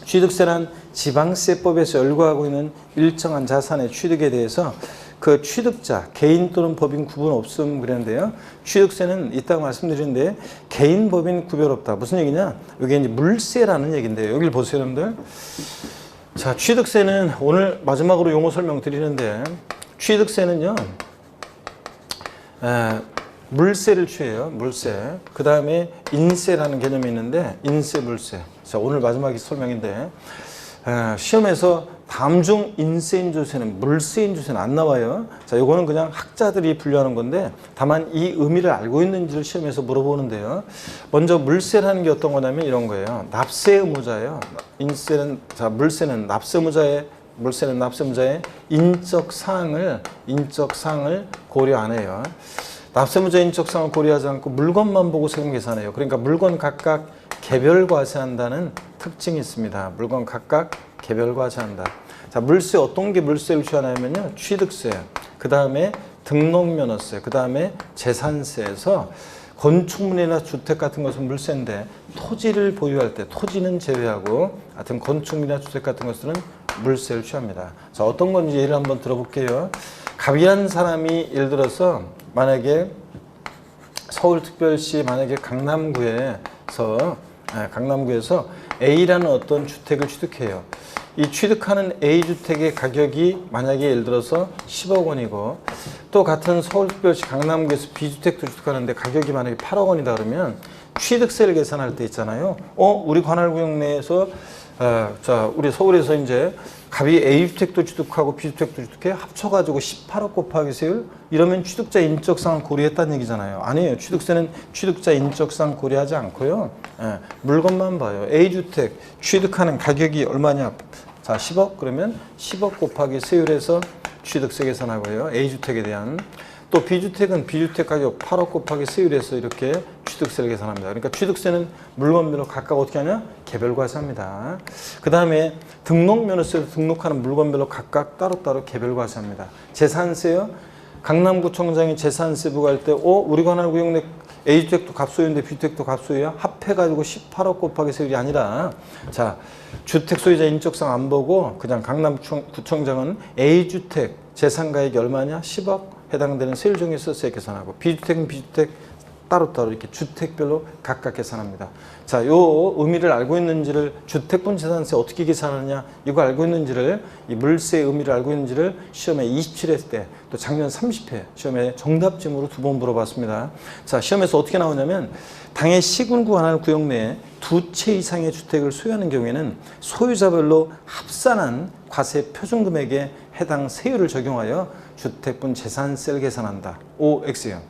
취득세란 지방세법에서 열거하고 있는 일정한 자산의 취득에 대해서 그 취득자, 개인 또는 법인 구분 없음 그랬는데요. 취득세는 이따가 말씀드리는데 개인, 법인 구별 없다. 무슨 얘기냐? 이게 이제 물세라는 얘기인데요. 여기를 보세요, 여러분들. 자, 취득세는 오늘 마지막으로 용어 설명 드리는데 취득세는요. 물세를 취해요. 물세. 그 다음에 인세라는 개념이 있는데 인세, 물세. 자, 오늘 마지막 설명인데 시험에서 다음 중 인세인조세는 물세인조세는 안 나와요. 자, 요거는 그냥 학자들이 분류하는 건데 다만 이 의미를 알고 있는지를 시험에서 물어보는데요. 먼저 물세라는 게 어떤 거냐면 이런 거예요. 납세 의무자예요. 인세는 자, 물세는 납세무자의 인적 사항을 고려 안 해요. 납세무자 인적 사항을 고려하지 않고 물건만 보고 세금 계산해요. 그러니까 물건 각각 개별 과세한다는 특징이 있습니다. 물건 각각 개별 과세한다. 자, 물세 어떤 게 물세를 취하냐면요. 취득세, 그 다음에 등록면허세, 그 다음에 재산세에서 건축물이나 주택 같은 것은 물세인데 토지를 보유할 때 토지는 제외하고 하여튼 건축물이나 주택 같은 것들은 물세를 취합니다. 자, 어떤 건지 예를 한번 들어볼게요. 갑이한 사람이 예를 들어서 만약에 서울특별시 만약에 강남구에서 A라는 어떤 주택을 취득해요. 이 취득하는 A주택의 가격이 만약에 예를 들어서 10억 원이고 또 같은 서울특별시 강남구에서 B주택도 취득하는데 가격이 만약에 8억 원이다 그러면 취득세를 계산할 때 있잖아요. 우리 관할구역 내에서 자, 우리 서울에서 이제 갑이 A주택도 취득하고 B주택도 취득해 합쳐가지고 18억 곱하기 세율 이러면 취득자 인적사항을 고려했다는 얘기잖아요. 아니에요. 취득세는 취득자 인적사항 고려하지 않고요. 물건만 봐요. A주택 취득하는 가격이 얼마냐? 자, 10억 그러면 10억 곱하기 세율에서 취득세 계산하고요. A주택에 대한 또 B주택은 B주택 가격 8억 곱하기 세율에서 이렇게 취득세를 계산합니다. 그러니까 취득세는 물건별로 각각 어떻게 하냐? 개별 과세합니다. 그 다음에 등록면허세로 등록하는 물건별로 각각 따로따로 개별 과세합니다. 재산세요. 강남구청장이 재산세 부과할 때 우리 관할구역 내 A주택도 갑소유인데 B주택도 갑소유야? 합해가지고 18억 곱하기 세율이 아니라 자 주택 소유자 인적사항 안 보고 그냥 강남구청장은 A주택 재산가액이 얼마냐? 10억 해당되는 세율 중에서 세 계산하고 B주택은 B주택 따로따로 이렇게 주택별로 각각 계산합니다. 자, 요 의미를 알고 있는지를 주택분 재산세 어떻게 계산하느냐 이거 알고 있는지를 이 물세 의미를 알고 있는지를 시험에 27회 때 또 작년 30회 시험에 정답지문으로 2번 물어봤습니다. 자, 시험에서 어떻게 나오냐면 당해 시군구 관할 구역 내에 2채 이상의 주택을 소유하는 경우에는 소유자별로 합산한 과세 표준금액에 해당 세율을 적용하여 주택분 재산세를 계산한다. O, X요.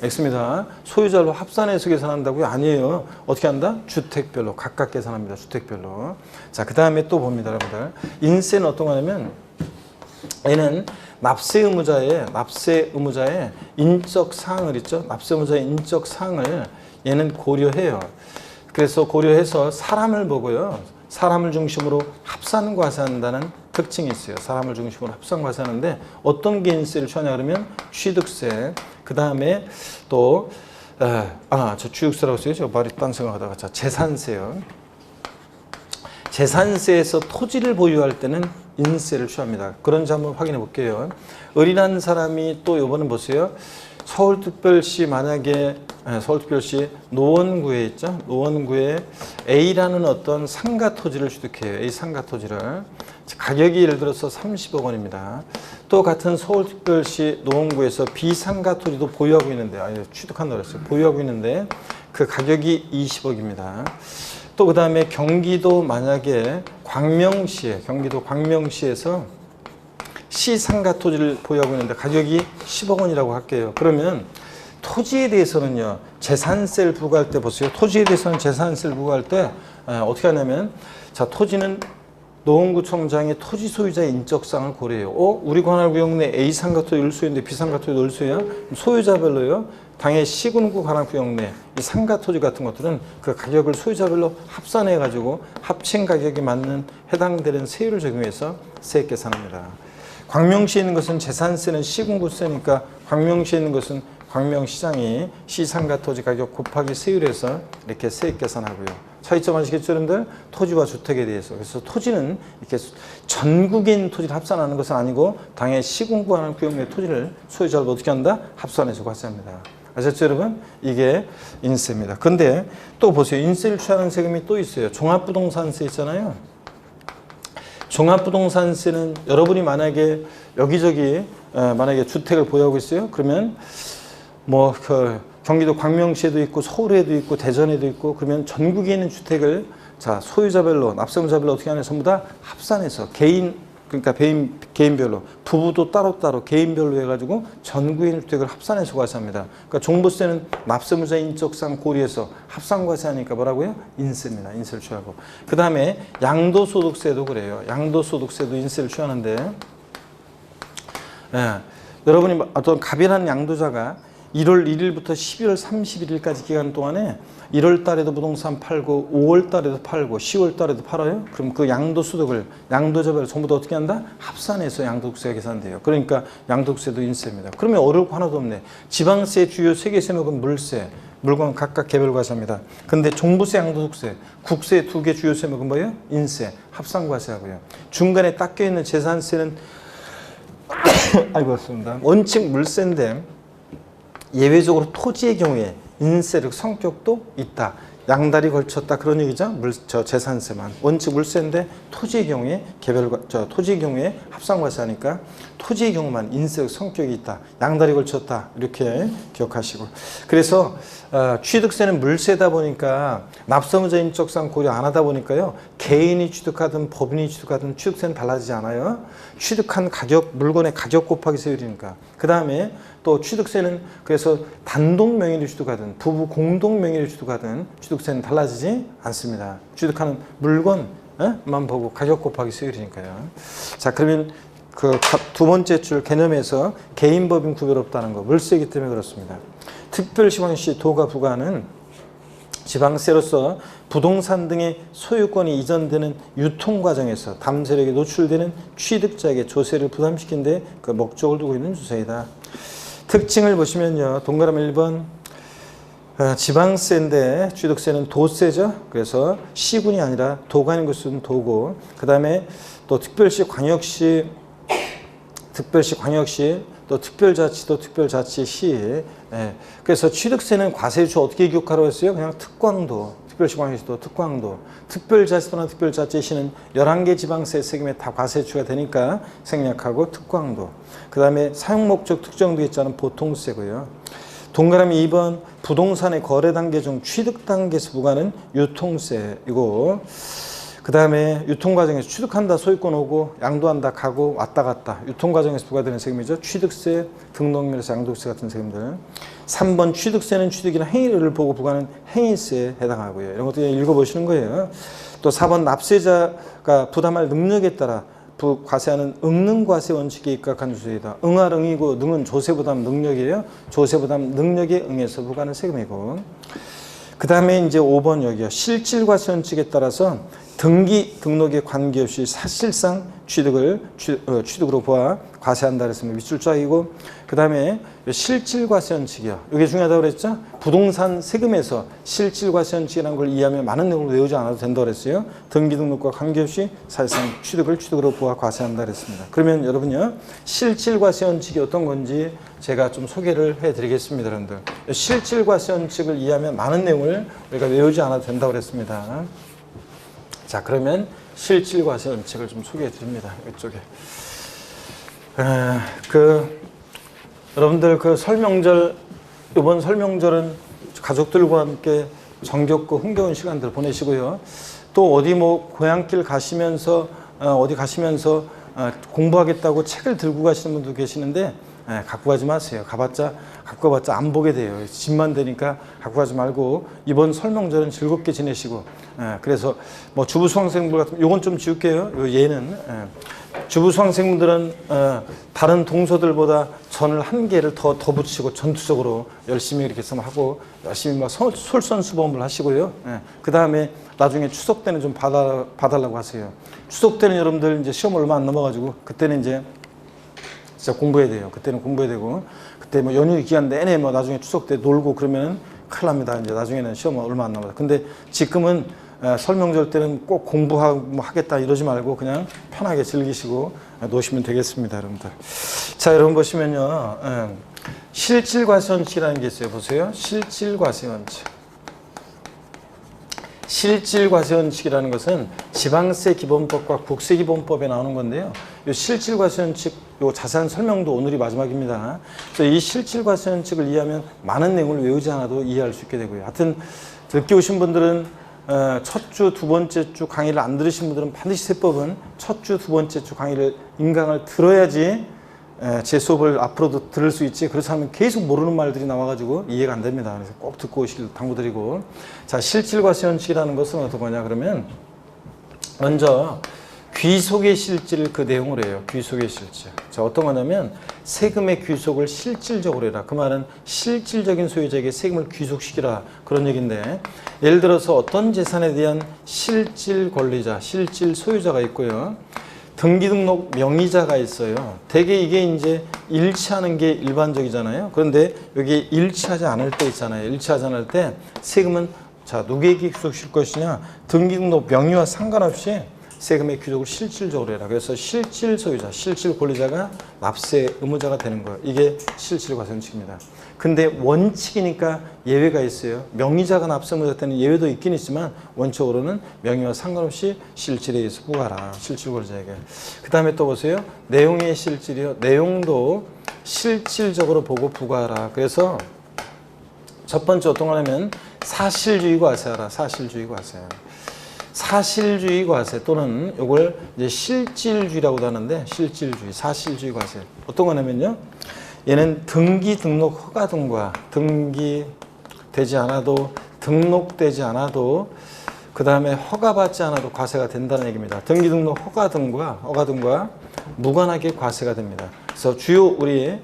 X입니다. 소유자로 합산해서 계산한다고요? 아니에요. 어떻게 한다? 주택별로 각각 계산합니다. 주택별로. 자, 그 다음에 또 봅니다, 여러분들. 인세는 어떤 거냐면 얘는 납세 의무자의 인적 사항을 있죠. 납세 의무자의 인적 사항을 얘는 고려해요. 그래서 고려해서 사람을 보고요. 사람을 중심으로 합산 과세한다는 특징이 있어요. 사람을 중심으로 합산 과세하는데 어떤 게 인세를 취하냐 그러면 취득세, 그 다음에 또 저 취득세라고 써요. 제가 말이 딴 생각하다가 자 재산세요. 재산세에서 토지를 보유할 때는 인세를 취합니다. 그런지 한번 확인해 볼게요. 을이라는 사람이 또 요번에 보세요. 서울특별시 만약에 서울특별시 노원구에 있죠. 노원구에 A라는 어떤 상가 토지를 취득해요. A 상가 토지를. 가격이 예를 들어서 30억 원입니다. 또 같은 서울특별시 노원구에서 B 상가 토지도 보유하고 있는데, 취득한다고 했어요. 보유하고 있는데 그 가격이 20억입니다. 또 그 다음에 경기도 만약에 경기도 광명시에서 C 상가 토지를 보유하고 있는데 가격이 10억 원이라고 할게요. 그러면 토지에 대해서는요, 재산세를 부과할 때 보세요. 토지에 대해서는 재산세를 부과할 때 어떻게 하냐면, 자, 토지는 노원구청장의 토지 소유자의 인적사항을 고려해요. 우리 관할구역 내 A 상가 토지 을수인데 B 상가 토지 을수야? 소유자별로요. 당해 시군구 관할구역 내 이 상가 토지 같은 것들은 그 가격을 소유자별로 합산해 가지고 합친 가격에 맞는 해당되는 세율을 적용해서 세액 계산합니다. 광명시에 있는 것은 재산세는 시군구세니까 광명시에 있는 것은 광명시장이 시상가 토지 가격 곱하기 세율에서 이렇게 세액 계산하고요. 차이점 아시겠죠, 여러분들? 토지와 주택에 대해서. 그래서 토지는 이렇게 전국에 있는 토지를 합산하는 것은 아니고 당해 시군구 하는 구역 내 토지를 소유자를 어떻게 한다? 합산해서 과세합니다. 아셨죠, 여러분? 이게 인세입니다. 근데 또 보세요. 인세를 취하는 세금이 또 있어요. 종합부동산세 있잖아요. 종합부동산세는 여러분이 만약에 여기저기 만약에 주택을 보유하고 있어요. 그러면 뭐 경기도 광명시에도 있고 서울에도 있고 대전에도 있고 그러면 전국에 있는 주택을 자 소유자별로 납세자별로 어떻게 하냐 전부 다 합산해서 그러니까 개인별로 부부도 따로따로 개인별로 해가지고 전국에 있는 주택을 합산해서 과세합니다. 그러니까 종부세는 납세무자 인적상 고려해서 합산 과세하니까 뭐라고요? 인세입니다. 인세를 취하고. 그 다음에 양도소득세도 그래요. 양도소득세도 인세를 취하는데 여러분이 어떤 갑이라는 양도자가 1월 1일부터 12월 31일까지 기간 동안에 1월 달에도 부동산 팔고 5월 달에도 팔고 10월 달에도 팔아요. 그럼 그 양도소득을 양도자별로 전부 다 어떻게 한다? 합산해서 양도세가 계산돼요. 그러니까 양도세도 인세입니다. 그러면 어려울 거 하나도 없네. 지방세 주요 3개 세목은 물세, 물건 각각 개별 과세합니다. 근데 종부세, 양도소득세, 국세 2개 주요 세목은 뭐예요? 인세, 합산 과세하고요. 중간에 딱 껴있는 재산세는 아이고 맞습니다. 원칙 물세인데 예외적으로 토지의 경우에 인세력 성격도 있다. 양다리 걸쳤다 그런 얘기죠. 재산세만 원칙 물세인데 토지의 경우에 토지의 경우에 합산과세하니까 토지의 경우만 인세력 성격이 있다. 양다리 걸쳤다 이렇게 기억하시고 그래서 취득세는 물세다 보니까 납세무자 인적상 고려 안 하다 보니까요 개인이 취득하든 법인이 취득하든 취득세는 달라지지 않아요. 취득한 가격 물건의 가격 곱하기 세율이니까 그 다음에 또 취득세는 그래서 단독 명의로 취득하든 부부 공동 명의로 취득하든 취득세는 달라지지 않습니다. 취득하는 물건만 보고 가격 곱하기 세율이니까요. 자 그러면 그 두 번째 줄 개념에서 개인 법인 구별 없다는 거 물세이기 때문에 그렇습니다. 특별시광시 도가 부과하는 지방세로서 부동산 등의 소유권이 이전되는 유통 과정에서 담세력에 노출되는 취득자에게 조세를 부담시킨 데 그 목적을 두고 있는 조세이다. 특징을 보시면요. 동그라미 1번 지방세인데 취득세는 도세죠. 그래서 시군이 아니라 도가 아닌 것은 도고 그 다음에 또 특별시 광역시 또 특별자치도 특별자치시 그래서 취득세는 과세주 어떻게 기억하라고 했어요? 그냥 특광도 특별시 광역시도 특광도 특별자치도나 특별자치시는 11개 지방세 세금에 다 과세주가 되니까 생략하고 특광도 그 다음에 사용목적 특정되어 있자는 보통세고요. 동그라미 2번 부동산의 거래 단계 중 취득 단계에서 부과하는 유통세이고 그 다음에 유통과정에서 취득한다 소유권 오고 양도한다 가고 왔다 갔다 유통과정에서 부과되는 세금이죠. 취득세, 등록면에서 양도세 같은 세금들. 3번 취득세는 취득이나 행위를 보고 부과하는 행위세에 해당하고요. 이런 것도 읽어보시는 거예요. 또 4번 납세자가 부담할 능력에 따라 과세하는 응능과세 원칙에 입각한 조세이다. 응할 응이고 능은 조세부담 능력이에요. 조세부담 능력에 응해서 부과하는 세금이고 그 다음에 이제 5번 여기요. 실질과세 원칙에 따라서 등기 등록에 관계없이 사실상 취득으로 보아 과세한다 그랬습니다. 윗줄짝이고, 그 다음에 실질과세원칙이요. 이게 중요하다고 그랬죠? 부동산 세금에서 실질과세원칙이라는 걸 이해하면 많은 내용을 외우지 않아도 된다고 그랬어요. 등기 등록과 관계없이 사실상 취득으로 보아 과세한다 그랬습니다. 그러면 여러분요, 실질과세원칙이 어떤 건지 제가 좀 소개를 해드리겠습니다. 여러분들, 실질과세원칙을 이해하면 많은 내용을 우리가 외우지 않아도 된다고 그랬습니다. 자, 그러면 실질과세원칙을 좀 소개해 드립니다. 이쪽에. 여러분들 이번 설명절은 가족들과 함께 정겹고 흥겨운 시간들 보내시고요. 또 어디 고향길 가시면서, 공부하겠다고 책을 들고 가시는 분도 계시는데, 갖고 가지 마세요. 갖고 가봤자 안 보게 돼요. 짐만 되니까 갖고 가지 말고 이번 설명절은 즐겁게 지내시고, 그래서 주부 수강생들 같은, 요건 좀 지울게요. 얘는 주부 수강생분들은 다른 동서들보다 전을 한 개를 더 붙이고 전투적으로 열심히 이렇게 하고 열심히 솔선수범을 하시고요. 그 다음에 나중에 추석 때는 좀 봐달라고 하세요. 추석 때는 여러분들 이제 시험 얼마 안 남아가지고 그때는 이제 진짜 공부해야 돼요. 그때는 공부해야 되고, 그때 연휴 기간 내내 나중에 추석 때 놀고 그러면 큰일 납니다. 이제 나중에는 시험 얼마 안 남아요. 근데 지금은 설명절 때는 꼭 공부하겠다 이러지 말고 그냥 편하게 즐기시고 노시면 되겠습니다, 여러분들. 자, 여러분 보시면요, 실질과세원칙이라는 게 있어요. 보세요. 실질과세원칙이라는 것은 지방세기본법과 국세기본법에 나오는 건데요. 이 실질과세원칙, 요 자세한 설명도 오늘이 마지막입니다. 그래서 이 실질과세원칙을 이해하면 많은 내용을 외우지 않아도 이해할 수 있게 되고요. 하여튼 늦게 오신 분들은 첫 주, 두 번째 주 강의를 안 들으신 분들은 반드시 세법은 첫 주, 두 번째 주 인강을 들어야지 제 수업을 앞으로도 들을 수 있지. 그렇지 않으면 계속 모르는 말들이 나와가지고 이해가 안 됩니다. 그래서 꼭 듣고 오시길 당부드리고. 자, 실질과세원칙이라는 것은 어떤 거냐 그러면, 먼저 귀속의 실질을 그 내용으로 해요. 귀속의 실질. 자, 어떤 거냐면 세금의 귀속을 실질적으로 해라. 그 말은 실질적인 소유자에게 세금을 귀속시키라, 그런 얘기인데, 예를 들어서 어떤 재산에 대한 실질 권리자, 실질 소유자가 있고요. 등기등록 명의자가 있어요. 대개 이게 이제 일치하는 게 일반적이잖아요. 그런데 여기 일치하지 않을 때 있잖아요. 일치하지 않을 때 세금은 누구에게 귀속시킬 것이냐, 등기등록 명의와 상관없이 세금의 귀속을 실질적으로 해라. 그래서 실질 소유자, 실질 권리자가 납세 의무자가 되는 거예요. 이게 실질과세원칙입니다. 근데 원칙이니까 예외가 있어요. 명의자가 납세 의무자 때는 예외도 있긴 있지만 원칙으로는 명의와 상관없이 실질에 의해서 부과하라. 실질 권리자에게. 그 다음에 또 보세요. 내용의 실질이요. 내용도 실질적으로 보고 부과하라. 그래서 첫 번째 어떤 거냐면 사실주의 과세하라. 사실주의 과세. 사실주의 과세 또는 이걸 이제 실질주의라고도 하는데, 실질주의, 사실주의 과세 어떤 거냐면요, 얘는 등기 등록 허가 등과 등기되지 않아도, 등록되지 않아도, 그 다음에 허가받지 않아도 과세가 된다는 얘기입니다. 등기 등록 허가 등과 무관하게 과세가 됩니다. 그래서 주요 우리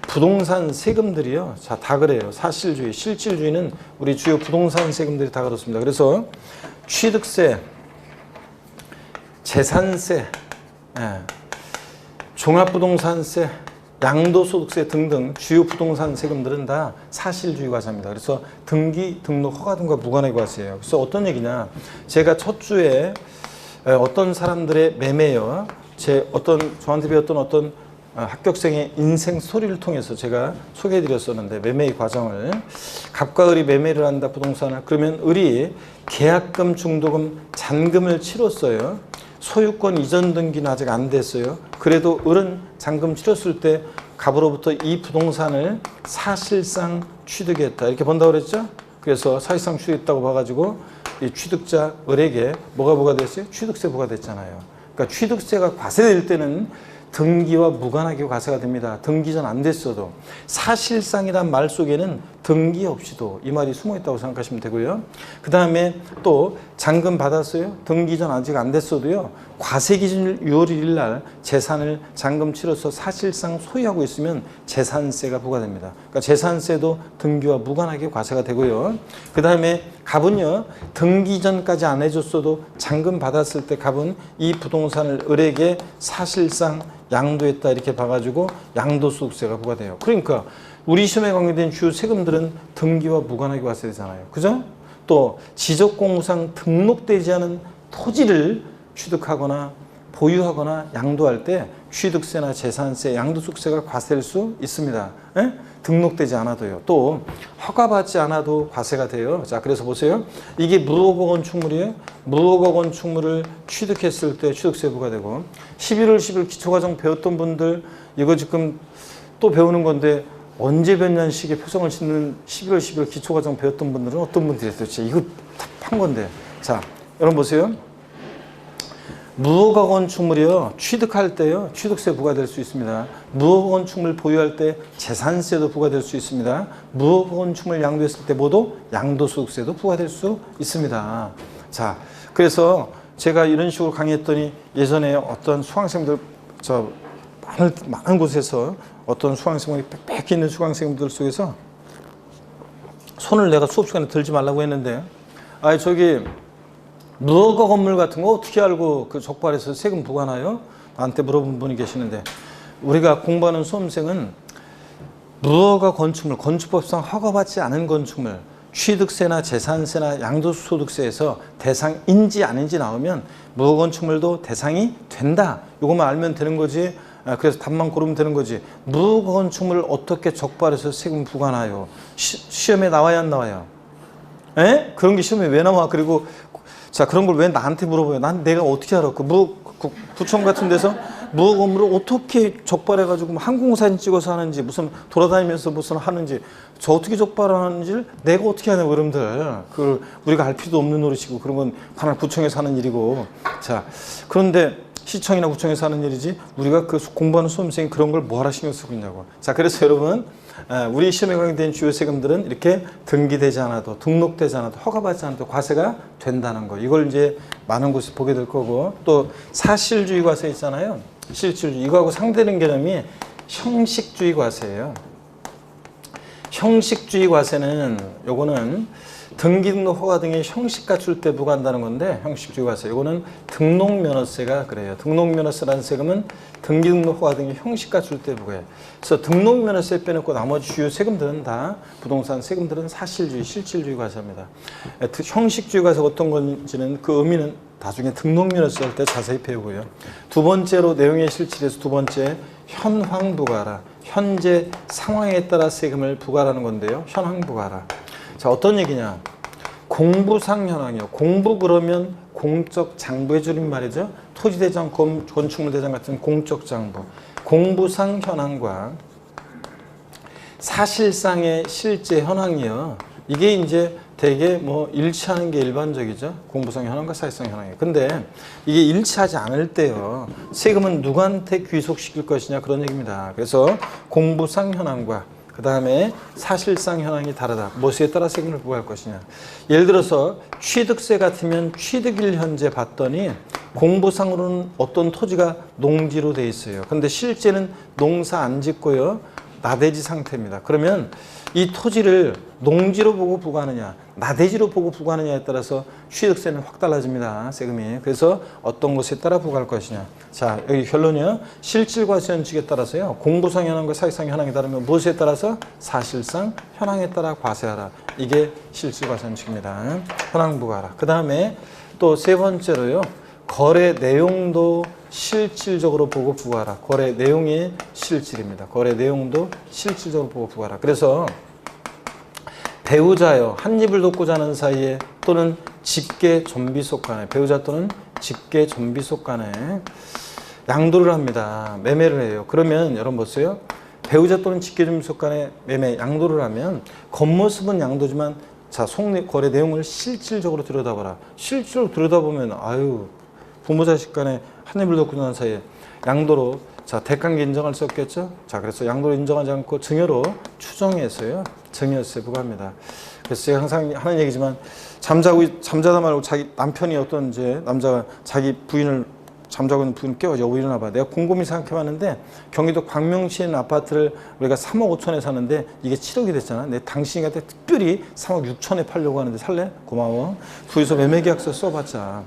부동산 세금들이요, 다 그래요. 사실주의, 실질주의는 우리 주요 부동산 세금들이 다 그렇습니다. 그래서 취득세, 재산세, 종합부동산세, 양도소득세 등등 주요 부동산 세금들은 다 사실주의 과세입니다. 그래서 등기, 등록, 허가 등과 무관하게 과세예요. 그래서 어떤 얘기냐, 제가 첫 주에 어떤 사람들의 매매요, 저한테 배웠던 어떤 합격생의 인생 스토리를 통해서 제가 소개해드렸었는데, 매매의 과정을, 갑과 을이 매매를 한다, 부동산을. 그러면 을이 계약금, 중도금, 잔금을 치렀어요. 소유권 이전 등기는 아직 안 됐어요. 그래도 을은 잔금 치렀을 때 갑으로부터 이 부동산을 사실상 취득했다, 이렇게 본다고 그랬죠. 그래서 사실상 취득했다고 봐가지고 이 취득자 을에게 뭐가 부과됐어요? 취득세 부과됐잖아요. 그러니까 취득세가 과세될 때는 등기와 무관하게 과세가 됩니다. 등기 전 안 됐어도. 사실상이란 말 속에는 등기 없이도 이 말이 숨어 있다고 생각하시면 되고요. 그 다음에 또 잔금 받았어요. 등기 전 아직 안 됐어도요. 과세 기준 6월 1일 날 재산을 잔금 치러서 사실상 소유하고 있으면 재산세가 부과됩니다. 그러니까 재산세도 등기와 무관하게 과세가 되고요. 그 다음에 갑은요. 등기 전까지 안 해줬어도 잔금 받았을 때 갑은 이 부동산을 을에게 사실상 양도했다 이렇게 봐가지고 양도소득세가 부과돼요. 그러니까 우리 시험에 관계된 주요 세금들은 등기와 무관하게 과세되잖아요. 그죠? 또 지적공무상 등록되지 않은 토지를 취득하거나 보유하거나 양도할 때 취득세나 재산세, 양도소득세가 과세될 수 있습니다. 에? 등록되지 않아도요. 또 허가받지 않아도 과세가 돼요. 자, 그래서 보세요. 이게 무허가 건축물이에요. 무허가 건축물을 취득했을 때 취득세 부과되고 11월 10일 기초과정 배웠던 분들 이거 지금 또 배우는 건데 언제 변년식에 표성을 짓는 11월 10일 기초과정 배웠던 분들은 어떤 분들이 도대체 이거 한 건데. 자, 여러분 보세요. 무허가 건축물이요. 취득할 때요. 취득세 부과될 수 있습니다. 무허가 건축물 보유할 때 재산세도 부과될 수 있습니다. 무허가 건축물 양도했을 때 모두 양도소득세도 부과될 수 있습니다. 자, 그래서 제가 이런 식으로 강의했더니 예전에 어떤 수강생들 많은 곳에서 어떤 수강생들이 빽빽히 있는 수강생들 속에서 손을 내가 수업 시간에 들지 말라고 했는데 저기 무허가 건물 같은 거 어떻게 알고 그 적발해서 세금 부과하나요? 나한테 물어본 분이 계시는데 우리가 공부하는 수험생은 무허가 건축물, 건축법상 허가받지 않은 건축물 취득세나 재산세나 양도소득세에서 대상인지 아닌지 나오면 무허가 건축물도 대상이 된다. 이것만 알면 되는 거지. 그래서 답만 고르면 되는 거지. 무허가 건축물을 어떻게 적발해서 세금 부과하나요? 시험에 나와야 안 나와요? 에? 그런 게 시험에 왜 나와? 그리고 자, 그런 걸 왜 나한테 물어봐요? 내가 어떻게 알아? 구청 같은 데서 무허가 건물을 어떻게 적발해가지고 항공사진 찍어서 하는지 무슨 돌아다니면서 무슨 하는지 저 어떻게 적발하는지를 내가 어떻게 하냐고 여러분들. 그걸 우리가 알 필요도 없는 노릇이고 그런 건 관할 구청에서 하는 일이고. 자, 그런데 시청이나 구청에서 하는 일이지 우리가 그 공부하는 수험생이 그런 걸 뭐하러 신경 쓰고 있냐고. 자, 그래서 여러분 우리 시험에 관계된 주요 세금들은 이렇게 등기되지 않아도 등록되지 않아도 허가받지 않아도 과세가 된다는 거. 이걸 이제 많은 곳에서 보게 될 거고 또 사실주의 과세 있잖아요. 실질주의 이거하고 상대되는 개념이 형식주의 과세예요. 형식주의 과세는 요거는 등기 등록 허가 등의 형식 갖출 때 부과한다는 건데 형식주의 과세 요거는 등록면허세가 그래요. 등록면허세라는 세금은 등기 등록 허가 등의 형식 갖출 때 부과해요. 그래서 등록면허세 빼놓고 나머지 주요 세금들은 다 부동산 세금들은 사실주의, 실질주의 과세입니다. 형식주의 과세가 어떤 건지는 그 의미는 나중에 등록면허세 할 때 자세히 배우고요. 두 번째로 내용의 실질에서 두 번째 현황 부과라. 현재 상황에 따라 세금을 부과하라는 건데요. 현황 부과라. 자, 어떤 얘기냐? 공부상 현황이요. 공부 그러면 공적 장부의 줄임말이죠. 토지대장, 건축물대장 같은 공적 장부. 공부상 현황과 사실상의 실제 현황이요. 이게 이제 되게 뭐 일치하는 게 일반적이죠. 공부상 현황과 사실상 현황이에요. 근데 이게 일치하지 않을 때요. 세금은 누구한테 귀속시킬 것이냐 그런 얘기입니다. 그래서 공부상 현황과 그 다음에 사실상 현황이 다르다. 무엇에 따라 세금을 부과할 것이냐. 예를 들어서 취득세 같으면 취득일 현재 봤더니 공부상으로는 어떤 토지가 농지로 돼 있어요. 근데 실제는 농사 안 짓고요. 나대지 상태입니다. 그러면 이 토지를 농지로 보고 부과하느냐 나대지로 보고 부과하느냐에 따라서 취득세는 확 달라집니다. 세금이. 그래서 어떤 것에 따라 부과할 것이냐. 자, 여기 결론이요. 실질과세 원칙에 따라서요. 공부상 현황과 사실상 현황이 다르면 무엇에 따라서? 사실상 현황에 따라 과세하라. 이게 실질과세 원칙입니다. 현황 부과하라. 그 다음에 또 세 번째로요. 거래 내용도 실질적으로 보고 부과하라. 거래 내용의 실질입니다. 거래 내용도 실질적으로 보고 부과하라. 그래서 배우자요. 한 입을 돕고자 하는 사이에 또는 직계 전비속 간에 배우자 또는 직계 전비속 간에 양도를 합니다. 매매를 해요. 그러면 여러분 보세요. 배우자 또는 직계 전비속 간에 매매 양도를 하면 겉모습은 양도지만 자, 거래 내용을 실질적으로 들여다봐라. 실질적으로 들여다보면 아유 부모 자식 간에 한 입을 돕고 난 사이에 양도로 자 대관계 인정할 수 없겠죠. 자 그래서 양도를 인정하지 않고 증여로 추정해서요. 증여세 부과합니다. 그래서 제가 항상 하는 얘기지만 잠자다 말고 자기 남편이 어떤 이제 남자가 자기 부인을 잠자고 있는 부인 깨워 여보 일어나봐. 내가 곰곰이 생각해봤는데 경기도 광명시에 있는 아파트를 우리가 3억 5천에 사는데 이게 7억이 됐잖아. 내 당신한테 특별히 3억 6천에 팔려고 하는데 살래? 고마워. 둘이서 매매계약서 써봤자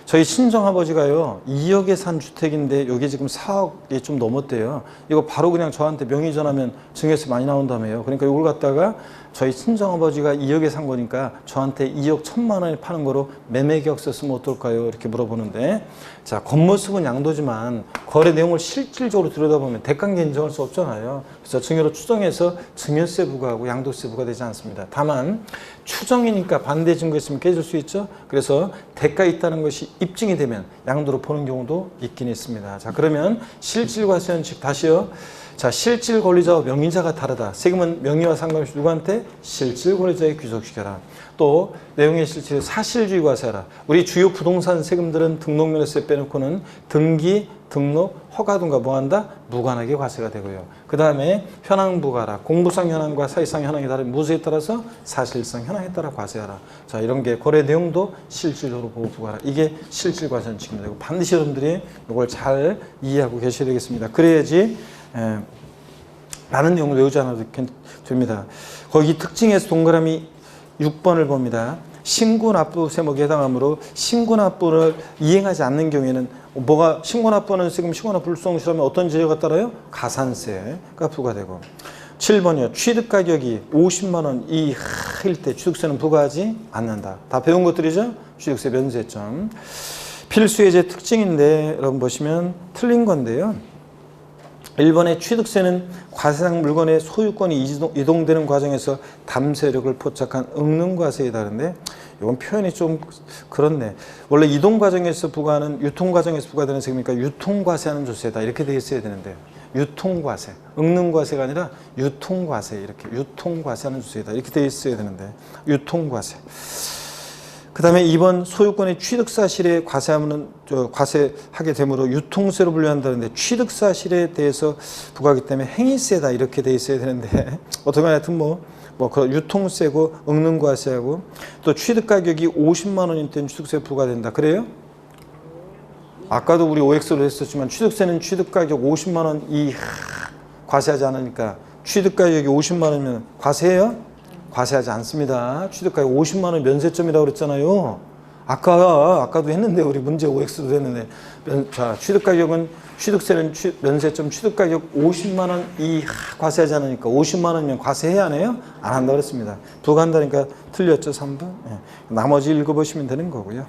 저희 친정아버지가요 2억에 산 주택인데 여기 지금 4억이 좀 넘었대요. 이거 바로 그냥 저한테 명의 전하면 증여세 많이 나온다며요. 그러니까 이걸 갖다가 저희 친정아버지가 2억에 산 거니까 저한테 2억 1천만 원에 파는 거로 매매계약서 쓰면 어떨까요? 이렇게 물어보는데 자 겉모습은 양도지만 거래 내용을 실질적으로 들여다보면 대가계 인정할 수 없잖아요. 그래서 증여로 추정해서 증여세 부과하고 양도세 부과되지 않습니다. 다만 추정이니까 반대 증거 있으면 깨질 수 있죠. 그래서 대가 있다는 것이 입증이 되면 양도로 보는 경우도 있긴 있습니다. 자 그러면 실질과세원칙 다시요. 자 실질 권리자와 명의자가 다르다. 세금은 명의와 상관없이 누구한테? 실질 권리자에 귀속시켜라. 또 내용의 실질을 사실주의 과세하라. 우리 주요 부동산 세금들은 등록면에서 빼놓고는 등기, 등록, 허가 등과 뭐한다? 무관하게 과세가 되고요. 그 다음에 현황 부과라. 공부상 현황과 사실상 현황이 다른 무엇에 따라서 사실상 현황에 따라 과세하라. 자 이런 게 거래 내용도 실질적으로 보고 부과하라. 이게 실질과세원칙입니다. 반드시 여러분들이 이걸 잘 이해하고 계셔야 되겠습니다. 그래야지 많은 내용을 외우지 않아도 됩니다. 거기 특징에서 동그라미 6번을 봅니다. 신고납부 세목에 해당하므로 신고납부를 이행하지 않는 경우에는 뭐가 신고납부는 지금 신고납부를 수송시하면 어떤 제도가 따라요? 가산세가 부과되고 7번이요. 취득가격이 50만 원 이하일 때 취득세는 부과하지 않는다. 다 배운 것들이죠? 취득세 면세점. 필수예제 특징인데 여러분 보시면 틀린 건데요. 1번의 취득세는 과세상 물건의 소유권이 이동되는 과정에서 담세력을 포착한 응능과세에 다른데 이건 표현이 좀 그렇네. 원래 이동 과정에서 부과하는 유통 과정에서 부과되는 세금이니까 유통과세하는 조세다 이렇게 되어 있어야 되는데 유통과세, 응능과세가 아니라 유통과세 이렇게 유통과세하는 조세다 이렇게 되어 있어야 되는데 유통과세. 그 다음에 2번 소유권의 취득사실에 과세하게 되므로 유통세로 분류한다는데 취득사실에 대해서 부과하기 때문에 행위세다 이렇게 돼 있어야 되는데 어떻게 하여튼 그런 유통세고 응능과세하고 또 취득가격이 50만 원일 때는 취득세 부과된다. 그래요? 아까도 우리 OX로 했었지만 취득세는 취득가격 50만 원 이하 과세하지 않으니까 취득가격이 50만 원이면 과세해요? 과세하지 않습니다. 취득가격 50만 원 면세점이라고 그랬잖아요. 아까도 했는데 우리 문제 OX도 했는데 자 취득세는 면세점 취득가격 50만 원 이하 과세하지 않으니까 50만 원이면 과세해야 하네요? 안 한다고 그랬습니다. 부과한다니까 틀렸죠 3번. 네. 나머지 읽어보시면 되는 거고요.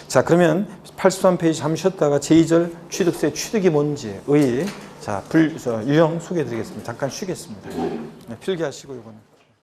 자 그러면 83페이지 잠시 쉬었다가 제2절 취득세 취득이 뭔지 유형 소개해 드리겠습니다. 잠깐 쉬겠습니다. 네, 필기하시고 이거는.